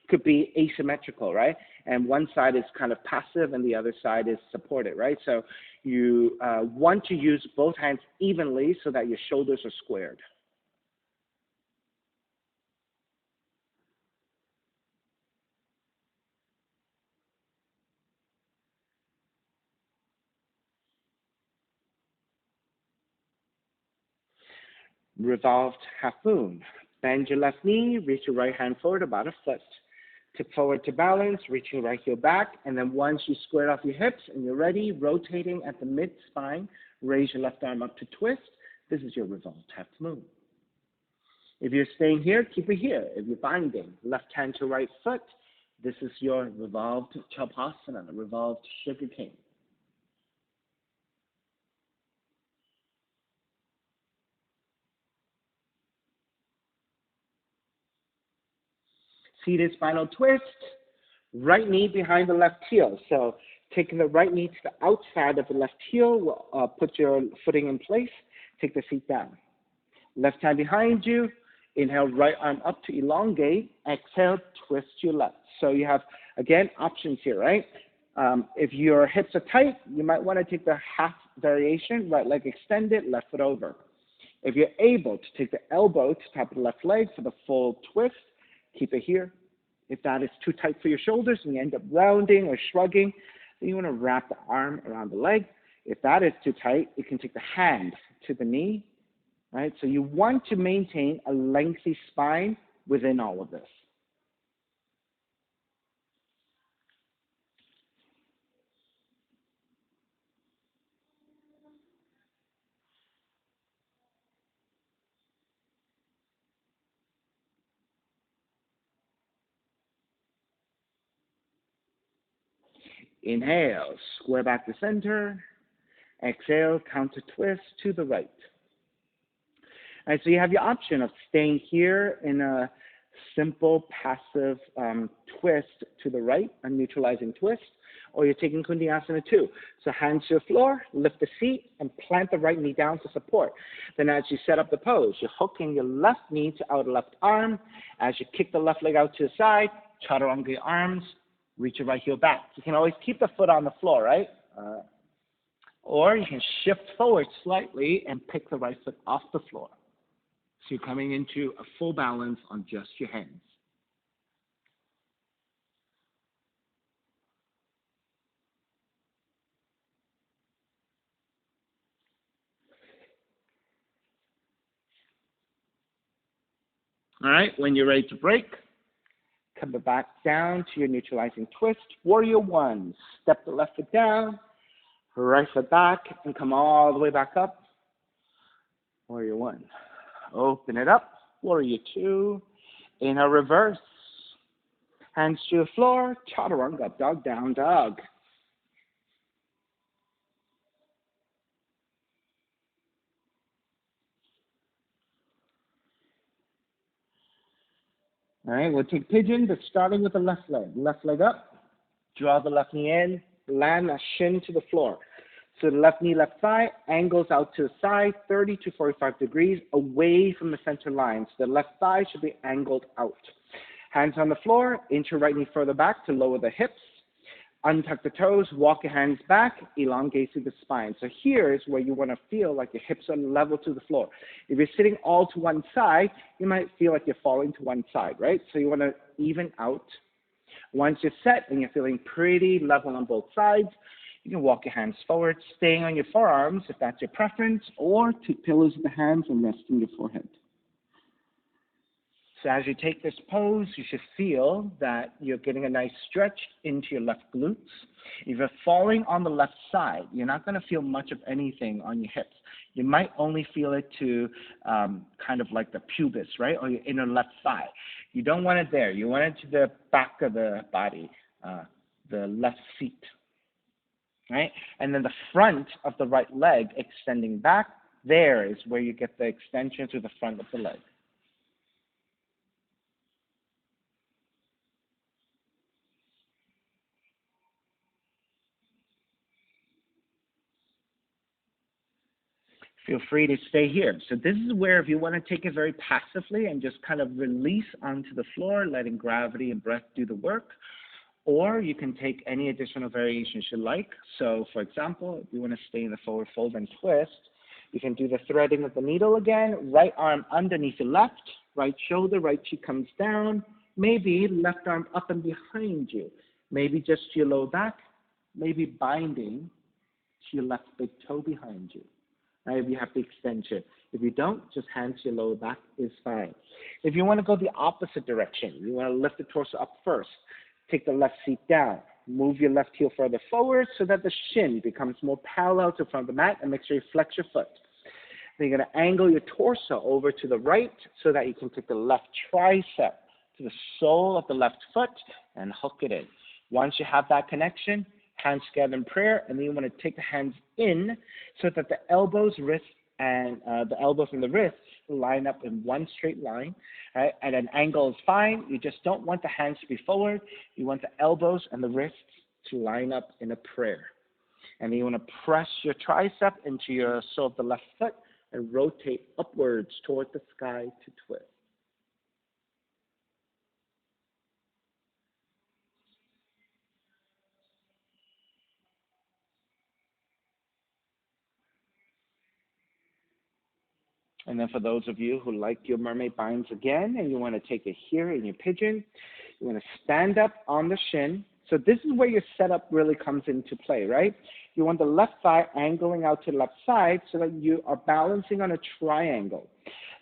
could be asymmetrical, right? And one side is kind of passive and the other side is supported, right? So you want to use both hands evenly so that your shoulders are squared. Revolved half moon. Bend your left knee, reach your right hand forward about a foot. Tip forward to balance, reach your right heel back, and then once you square off your hips and you're ready, rotating at the mid-spine, raise your left arm up to twist. This is your revolved half moon. If you're staying here, keep it here. If you're binding, left hand to right foot, this is your revolved Shavasana, revolved sugar cane. Seated spinal twist, right knee behind the left heel. So taking the right knee to the outside of the left heel, put your footing in place, take the feet down. Left hand behind you, inhale, right arm up to elongate, exhale, twist your left. So you have, again, options here, right? If your hips are tight, you might want to take the half variation, right leg extended, left foot over. If you're able to take the elbow to top of the left leg for the full twist, keep it here. If that is too tight for your shoulders and you end up rounding or shrugging, then you want to wrap the arm around the leg. If that is too tight, you can take the hand to the knee, right? So you want to maintain a lengthy spine within all of this. Inhale, square back to center. Exhale, counter twist to the right. All right, so you have your option of staying here in a simple passive twist to the right, a neutralizing twist, or you're taking Skandasana 2. So hands to the floor, lift the seat, and plant the right knee down to support. Then as you set up the pose, you're hooking your left knee to outer left arm. As you kick the left leg out to the side, chaturanga your arms, reach your right heel back. You can always keep the foot on the floor, right? Or you can shift forward slightly and pick the right foot off the floor. So you're coming into a full balance on just your hands. All right, when you're ready to break, come back down to your neutralizing twist. Warrior one, step the left foot down, right foot back, and come all the way back up. Warrior one. Open it up. Warrior two. Inhale, reverse. Hands to the floor. Chaturanga, dog, down dog. All right, we'll take pigeon, but starting with the left leg. Left leg up. Draw the left knee in. Land a shin to the floor. So the left knee, left thigh, angles out to the side, 30 to 45 degrees away from the center line. So the left thigh should be angled out. Hands on the floor, inch your right knee further back to lower the hips. Untuck the toes, walk your hands back, elongate through the spine. So here is where you want to feel like your hips are level to the floor. If you're sitting all to one side, you might feel like you're falling to one side, right? So you want to even out. Once you're set and you're feeling pretty level on both sides, you can walk your hands forward, staying on your forearms if that's your preference, or take pillows in the hands and rest on your forehead. So as you take this pose, you should feel that you're getting a nice stretch into your left glutes. If you're falling on the left side, you're not going to feel much of anything on your hips. You might only feel it to kind of like the pubis, right, or your inner left thigh. You don't want it there. You want it to the back of the body, the left seat. Right? And then the front of the right leg extending back, there is where you get the extension to the front of the leg. Feel free to stay here. So this is where if you want to take it very passively and just kind of release onto the floor, letting gravity and breath do the work, or you can take any additional variations you like. So, for example, if you want to stay in the forward fold and twist, you can do the threading of the needle again. Right arm underneath your left, right shoulder, right cheek comes down. Maybe left arm up and behind you. Maybe just to your lower back. Maybe binding to your left big toe behind you. Right, if you have the extension. If you don't, just hand to your lower back is fine. If you want to go the opposite direction, you want to lift the torso up first. Take the left seat down. Move your left heel further forward so that the shin becomes more parallel to the front of the mat, and make sure you flex your foot. Then you're going to angle your torso over to the right so that you can take the left tricep to the sole of the left foot and hook it in. Once you have that connection, hands together in prayer, and then you want to take the hands in so that the elbows, wrists, and the elbows and the wrists line up in one straight line. Right? At an angle is fine. You just don't want the hands to be forward. You want the elbows and the wrists to line up in a prayer. And then you want to press your tricep into your sole of the left foot and rotate upwards toward the sky to twist. And then for those of you who like your mermaid binds again and you want to take it here in your pigeon, you want to stand up on the shin. So this is where your setup really comes into play, right? You want the left thigh angling out to the left side so that you are balancing on a triangle.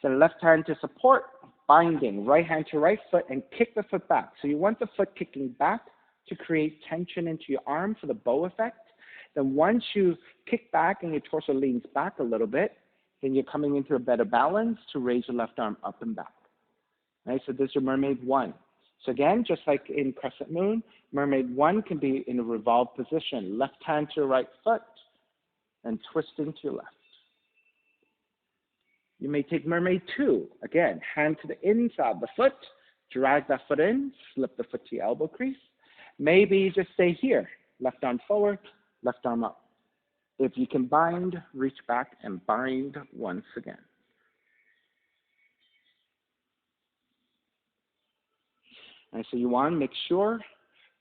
The left hand to support, binding, right hand to right foot, and kick the foot back. So you want the foot kicking back to create tension into your arm for the bow effect. Then once you kick back and your torso leans back a little bit, then you're coming into a better balance to raise your left arm up and back. Right? So this is your Mermaid 1. So again, just like in Crescent Moon, Mermaid 1 can be in a revolved position. Left hand to your right foot and twisting to your left. You may take Mermaid 2. Again, hand to the inside of the foot, drag that foot in, slip the foot to your elbow crease. Maybe you just stay here. Left arm forward, left arm up. If you can bind, reach back and bind once again. And so you want to make sure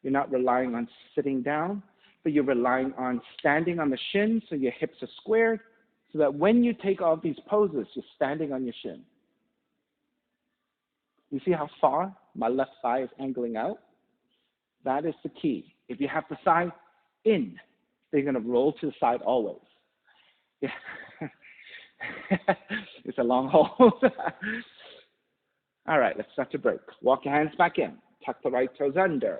you're not relying on sitting down, but you're relying on standing on the shins so your hips are squared, so that when you take all these poses, you're standing on your shin. You see how far my left thigh is angling out? That is the key. If you have the thigh in, they're going to roll to the side always. Yeah. It's a long hold. All right, let's start to break. Walk your hands back in. Tuck the right toes under.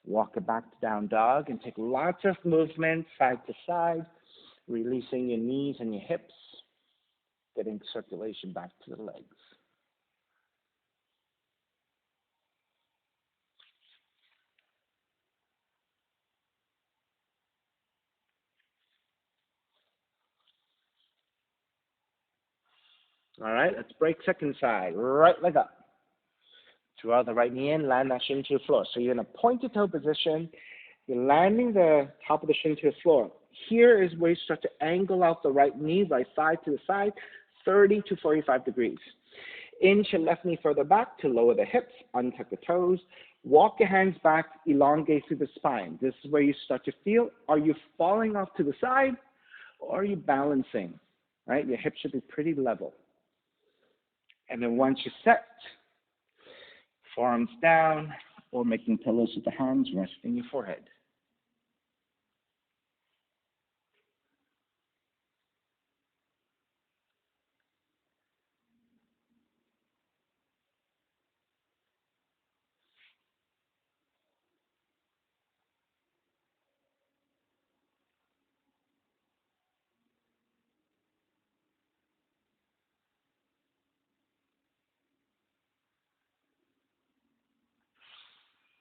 Walk it back to down dog and take lots of movement side to side, releasing your knees and your hips, getting circulation back to the legs. All right, let's break second side. Right leg up. Draw the right knee in, land that shin to the floor. So you're in a pointed toe position. You're landing the top of the shin to the floor. Here is where you start to angle out the right knee, right thigh to the side, 30 to 45 degrees. Inch your left knee further back to lower the hips, untuck the toes. Walk your hands back, elongate through the spine. This is where you start to feel, are you falling off to the side or are you balancing? Right? Your hips should be pretty level. And then once you're set, forearms down, or making pillows with the hands resting your forehead.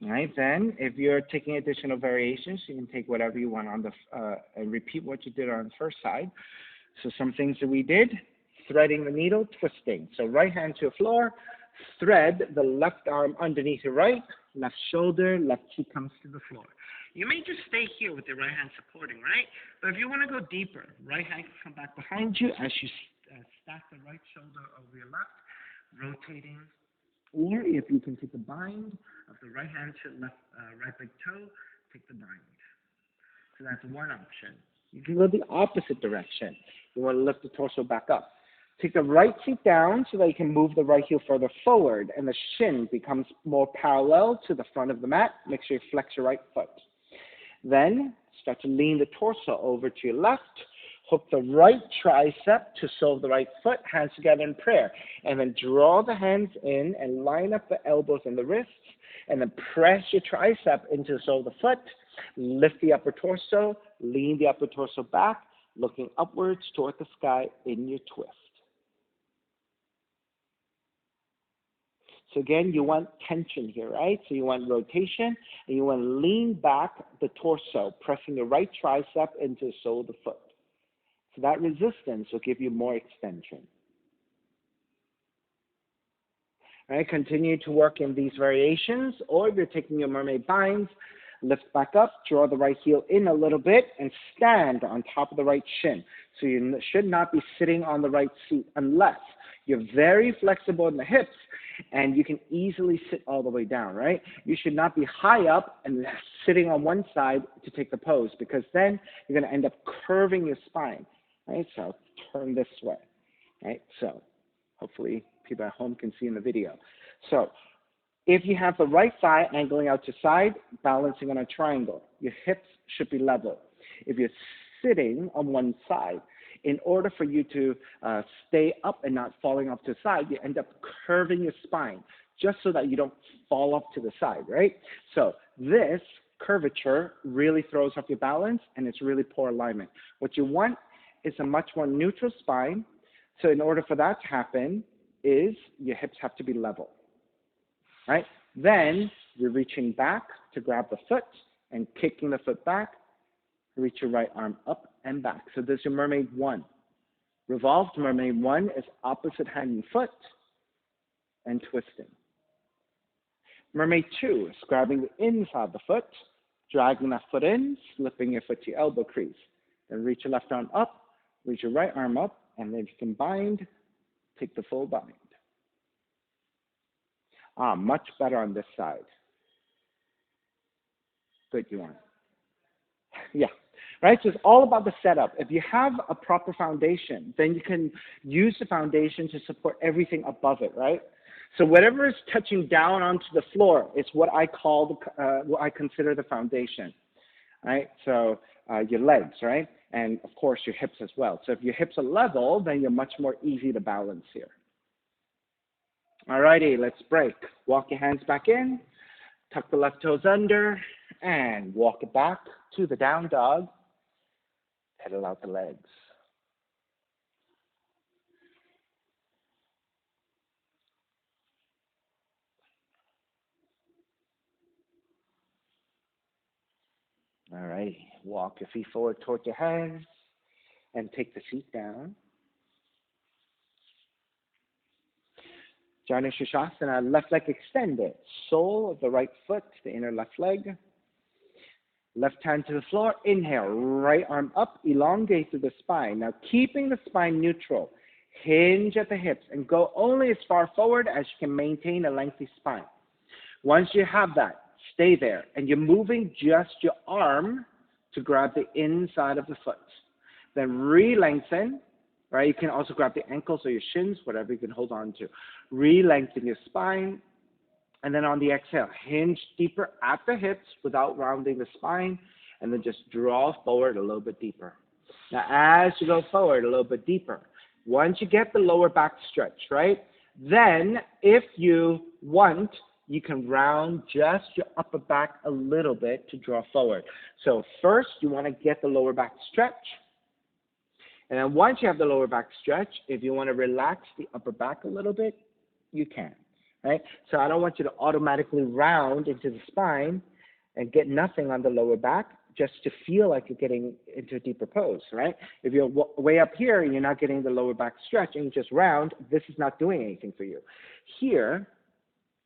All right, then, if you're taking additional variations, you can take whatever you want on the, and repeat what you did on the first side. So some things that we did, threading the needle, twisting. So right hand to the floor, thread the left arm underneath your right, left shoulder, left cheek comes to the floor. You may just stay here with your right hand supporting, right? But if you want to go deeper, right hand can come back behind you as you stack the right shoulder over your left, rotating. Or if you can take the bind of the right hand to left right big toe, take the bind. So that's one option. You can go the opposite direction. You want to lift the torso back up. Take the right feet down so that you can move the right heel further forward and the shin becomes more parallel to the front of the mat. Make sure you flex your right foot. Then start to lean the torso over to your left. Hook the right tricep to sole the right foot, hands together in prayer. And then draw the hands in and line up the elbows and the wrists. And then press your tricep into the sole of the foot. Lift the upper torso, lean the upper torso back, looking upwards toward the sky in your twist. So again, you want tension here, right? So you want rotation, and you want to lean back the torso, pressing the right tricep into the sole of the foot. So that resistance will give you more extension. All right, continue to work in these variations, or if you're taking your mermaid binds, lift back up, draw the right heel in a little bit, and stand on top of the right shin. So you should not be sitting on the right seat unless you're very flexible in the hips and you can easily sit all the way down, right? You should not be high up and sitting on one side to take the pose, because then you're going to end up curving your spine, right? So turn this way, right? So hopefully people at home can see in the video. So if you have the right thigh angling out to side, balancing on a triangle, your hips should be level. If you're sitting on one side, in order for you to stay up and not falling off to the side, you end up curving your spine just so that you don't fall off to the side, right? So this curvature really throws off your balance, and it's really poor alignment. What you want is a much more neutral spine. So in order for that to happen, is your hips have to be level, right? Then you're reaching back to grab the foot and kicking the foot back. Reach your right arm up and back. So there's your mermaid 1. Revolved mermaid 1 is opposite hand and foot and twisting. Mermaid 2 is grabbing the inside of the foot, dragging that foot in, slipping your foot to your elbow crease. Then reach your left arm up, reach your right arm up, and then if you can bind, take the full bind. Much better on this side. Good, you want. Yeah. Right, so it's all about the setup. If you have a proper foundation, then you can use the foundation to support everything above it, right? So whatever is touching down onto the floor is what I call, what I consider the foundation, right? So your legs, right? And of course your hips as well. So if your hips are level, then you're much more easy to balance here. All righty, let's break. Walk your hands back in, tuck the left toes under, and walk it back to the down dog. Pedal out the legs. All right, walk your feet forward toward your hands and take the feet down. Janu Shavasana, left leg extended. Sole of the right foot to the inner left leg. Left hand to the floor, inhale, right arm up, elongate through the spine. Now keeping the spine neutral, hinge at the hips and go only as far forward as you can maintain a lengthy spine. Once you have that, stay there, and you're moving just your arm to grab the inside of the foot. Then re-lengthen, right? You can also grab the ankles or your shins, whatever you can hold on to. Re-lengthen your spine. And then on the exhale, hinge deeper at the hips without rounding the spine, and then just draw forward a little bit deeper. Now, as you go forward a little bit deeper, once you get the lower back stretch, right, then if you want, you can round just your upper back a little bit to draw forward. So first, you want to get the lower back stretch. And then once you have the lower back stretch, if you want to relax the upper back a little bit, you can. Right? So I don't want you to automatically round into the spine and get nothing on the lower back just to feel like you're getting into a deeper pose, right? If you're way up here and you're not getting the lower back stretch and you just round, this is not doing anything for you. Here,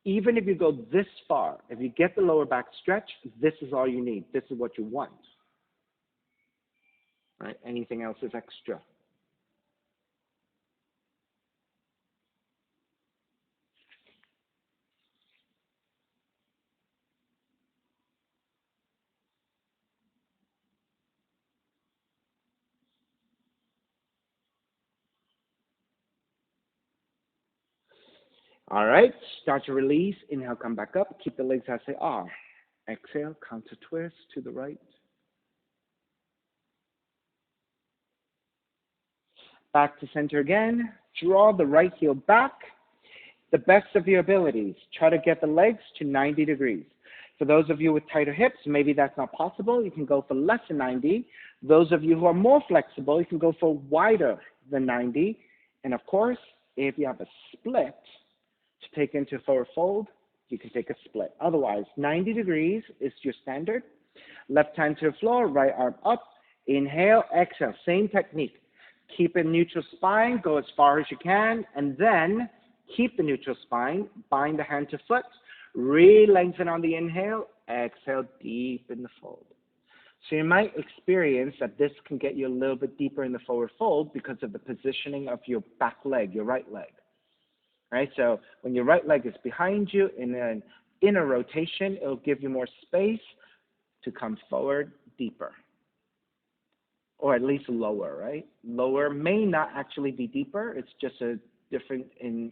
even if you go this far, if you get the lower back stretch, this is all you need. This is what you want. Right? Anything else is extra. All right, start to release. Inhale, come back up. Keep the legs as they are. Exhale, counter twist to the right. Back to center again. Draw the right heel back. The best of your abilities. Try to get the legs to 90 degrees. For those of you with tighter hips, maybe that's not possible. You can go for less than 90. Those of you who are more flexible, you can go for wider than 90. And of course, if you have a split to take into a forward fold, you can take a split. Otherwise, 90 degrees is your standard. Left hand to the floor, right arm up. Inhale, exhale, same technique. Keep a neutral spine, go as far as you can, and then keep the neutral spine, bind the hand to foot, re-lengthen on the inhale, exhale, deep in the fold. So you might experience that this can get you a little bit deeper in the forward fold because of the positioning of your back leg, your right leg. Right? So when your right leg is behind you in an inner rotation, it'll give you more space to come forward deeper. Or at least lower, right? Lower may not actually be deeper. It's just a difference in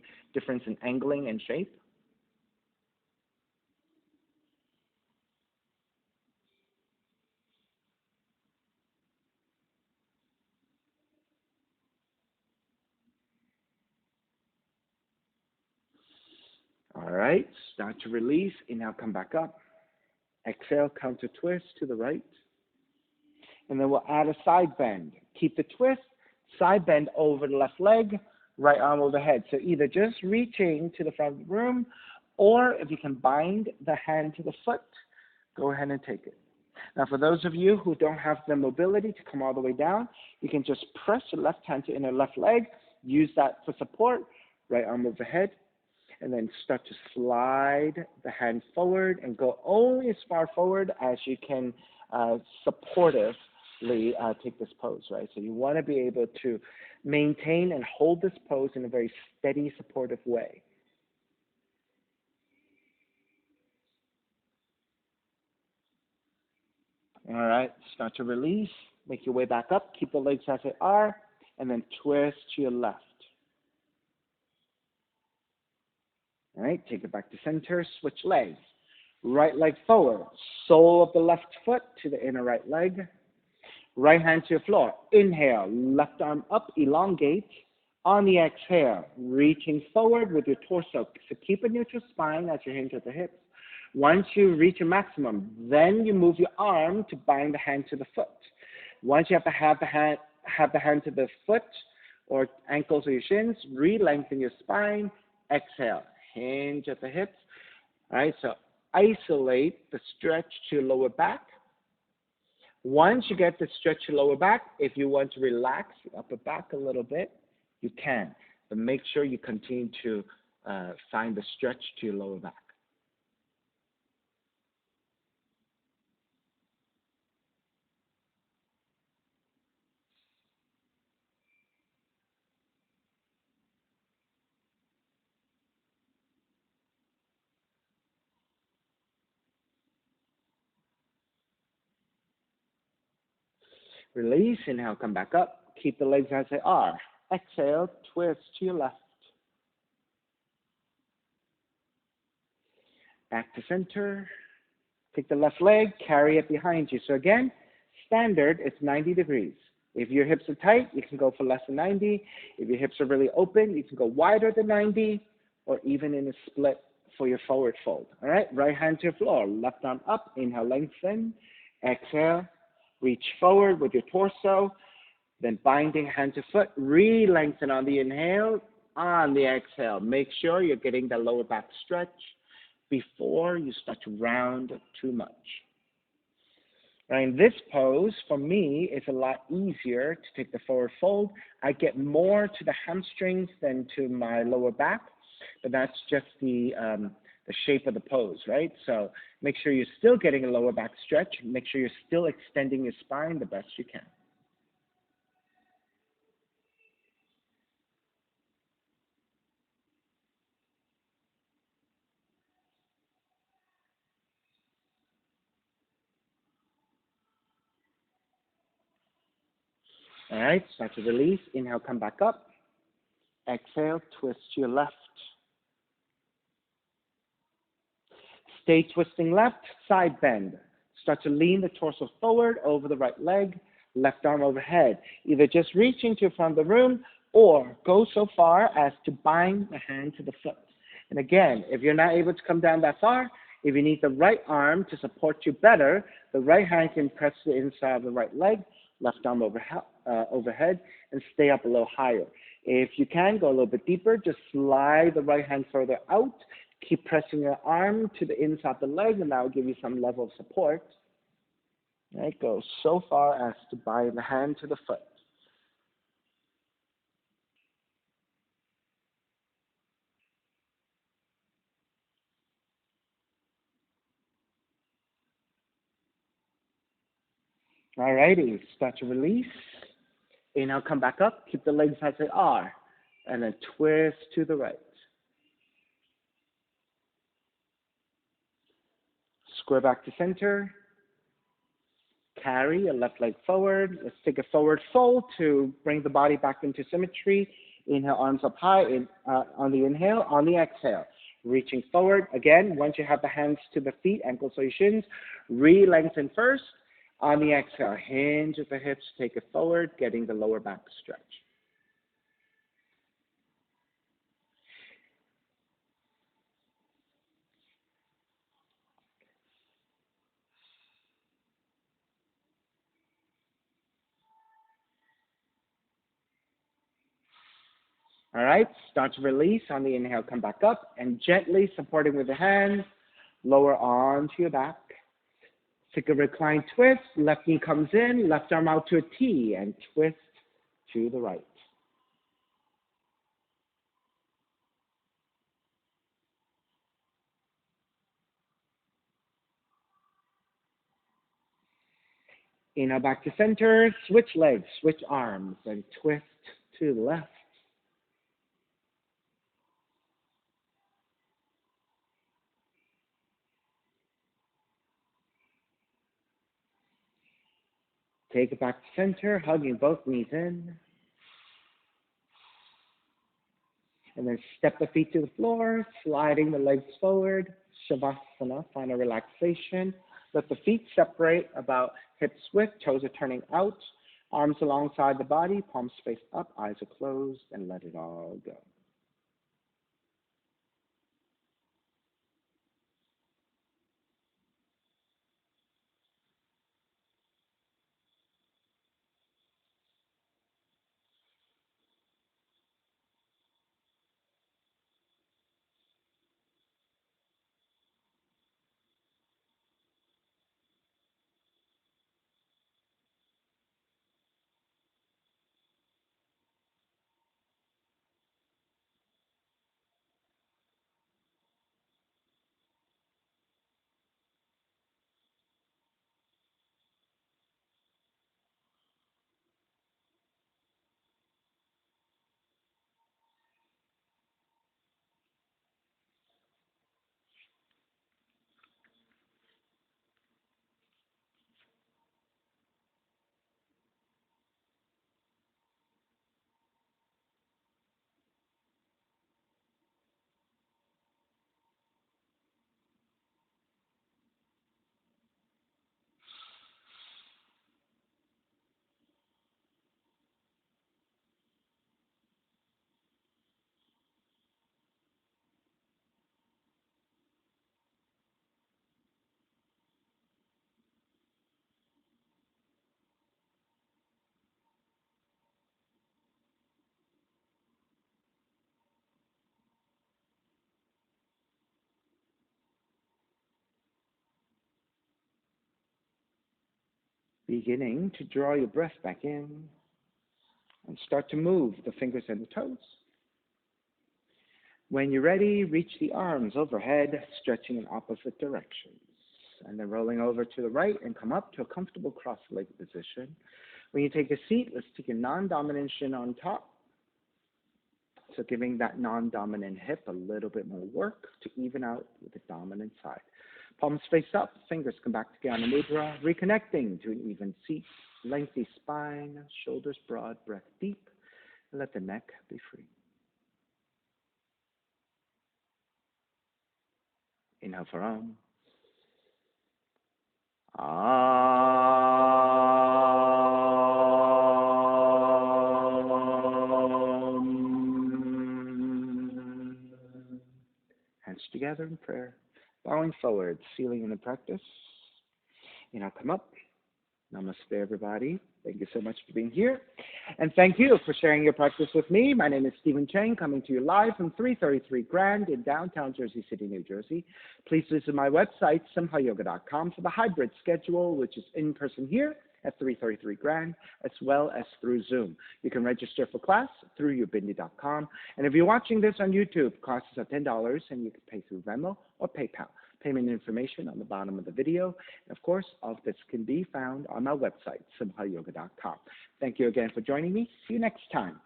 angling and shape. All right, start to release. Inhale, come back up. Exhale, counter twist to the right. And then we'll add a side bend. Keep the twist, side bend over the left leg, right arm overhead. So either just reaching to the front of the room, or if you can bind the hand to the foot, go ahead and take it. Now, for those of you who don't have the mobility to come all the way down, you can just press your left hand to inner left leg, use that for support, right arm overhead, and then start to slide the hand forward and go only as far forward as you can supportively take this pose, right? So you want to be able to maintain and hold this pose in a very steady, supportive way. All right, start to release. Make your way back up. Keep the legs as they are, and then twist to your left. All right, take it back to center. Switch legs. Right leg forward. Sole of the left foot to the inner right leg. Right hand to the floor. Inhale, left arm up, elongate. On the exhale, reaching forward with your torso. So keep a neutral spine as you hinge at the hips. Once you reach a maximum, then you move your arm to bind the hand to the foot. Once you have the hand to the foot or ankles or your shins, re-lengthen your spine. Exhale, hinge at the hips. All right, so isolate the stretch to your lower back. Once you get the stretch to your lower back, if you want to relax your upper back a little bit, you can. But make sure you continue to find the stretch to your lower back. Release, inhale, come back up. Keep the legs as they are. Exhale, twist to your left. Back to center. Take the left leg, carry it behind you. So again, standard, it's 90 degrees. If your hips are tight, you can go for less than 90. If your hips are really open, you can go wider than 90, or even in a split for your forward fold. All right, right hand to the floor, left arm up, inhale, lengthen. Exhale, reach forward with your torso, then binding hand to foot, re-lengthen on the inhale, on the exhale. Make sure you're getting the lower back stretch before you start to round too much. Now in this pose, for me, it's a lot easier to take the forward fold. I get more to the hamstrings than to my lower back, but that's just the shape of the pose, right? So make sure you're still getting a lower back stretch. Make sure you're still extending your spine the best you can. All right, start to release. Inhale, come back up. Exhale, twist to your left. Stay twisting left, side bend. Start to lean the torso forward over the right leg, left arm overhead. Either just reaching to the front of the room or go so far as to bind the hand to the foot. And again, if you're not able to come down that far, If you need the right arm to support you better, the right hand can press the inside of the right leg, left arm overhead, and stay up a little higher. If you can, go a little bit deeper. Just slide the right hand further out. Keep pressing your arm to the inside of the leg, and that will give you some level of support. Right, go so far as to bind the hand to the foot. All righty, start to release. Inhale, come back up. Keep the legs as they are. And then twist to the right. Square back to center. Carry your left leg forward. Let's take a forward fold to bring the body back into symmetry. Inhale, arms up high on the inhale. On the exhale, reaching forward. Again, once you have the hands to the feet, ankles or shins, re-lengthen first. On the exhale, hinge at the hips, take it forward, getting the lower back stretch. All right, start to release. On the inhale, come back up, and gently supporting with the hands, lower onto your back. Take a reclined twist. Left knee comes in, left arm out to a T, and twist to the right. Inhale back to center, switch legs, switch arms, and twist to the left. Take it back to center, hugging both knees in. And then step the feet to the floor, sliding the legs forward. Shavasana, final relaxation. Let the feet separate about hips width, toes are turning out. Arms alongside the body, palms face up, eyes are closed, and let it all go. Beginning to draw your breath back in and start to move the fingers and the toes. When you're ready, reach the arms overhead, stretching in opposite directions. And then rolling over to the right and come up to a comfortable cross-legged position. When you take a seat, let's take your non-dominant shin on top. So giving that non-dominant hip a little bit more work to even out with the dominant side. Palms face up, fingers come back to Jnana Mudra, reconnecting to an even seat, lengthy spine, shoulders broad, breath deep, and let the neck be free. Inhale for Om. Hands together in prayer. Bowing forward, sealing in the practice. And I'll come up. Namaste, everybody. Thank you so much for being here. And thank you for sharing your practice with me. My name is Stephen Chang, coming to you live from 333 Grand in downtown Jersey City, New Jersey. Please visit my website, simhayoga.com, for the hybrid schedule, which is in person here at 333 Grand, as well as through Zoom. You can register for class through ubindi.com. And if you're watching this on YouTube, classes are $10, and you can pay through Venmo or PayPal. Payment information on the bottom of the video. And of course, all of this can be found on my website, simhayoga.com. Thank you again for joining me. See you next time.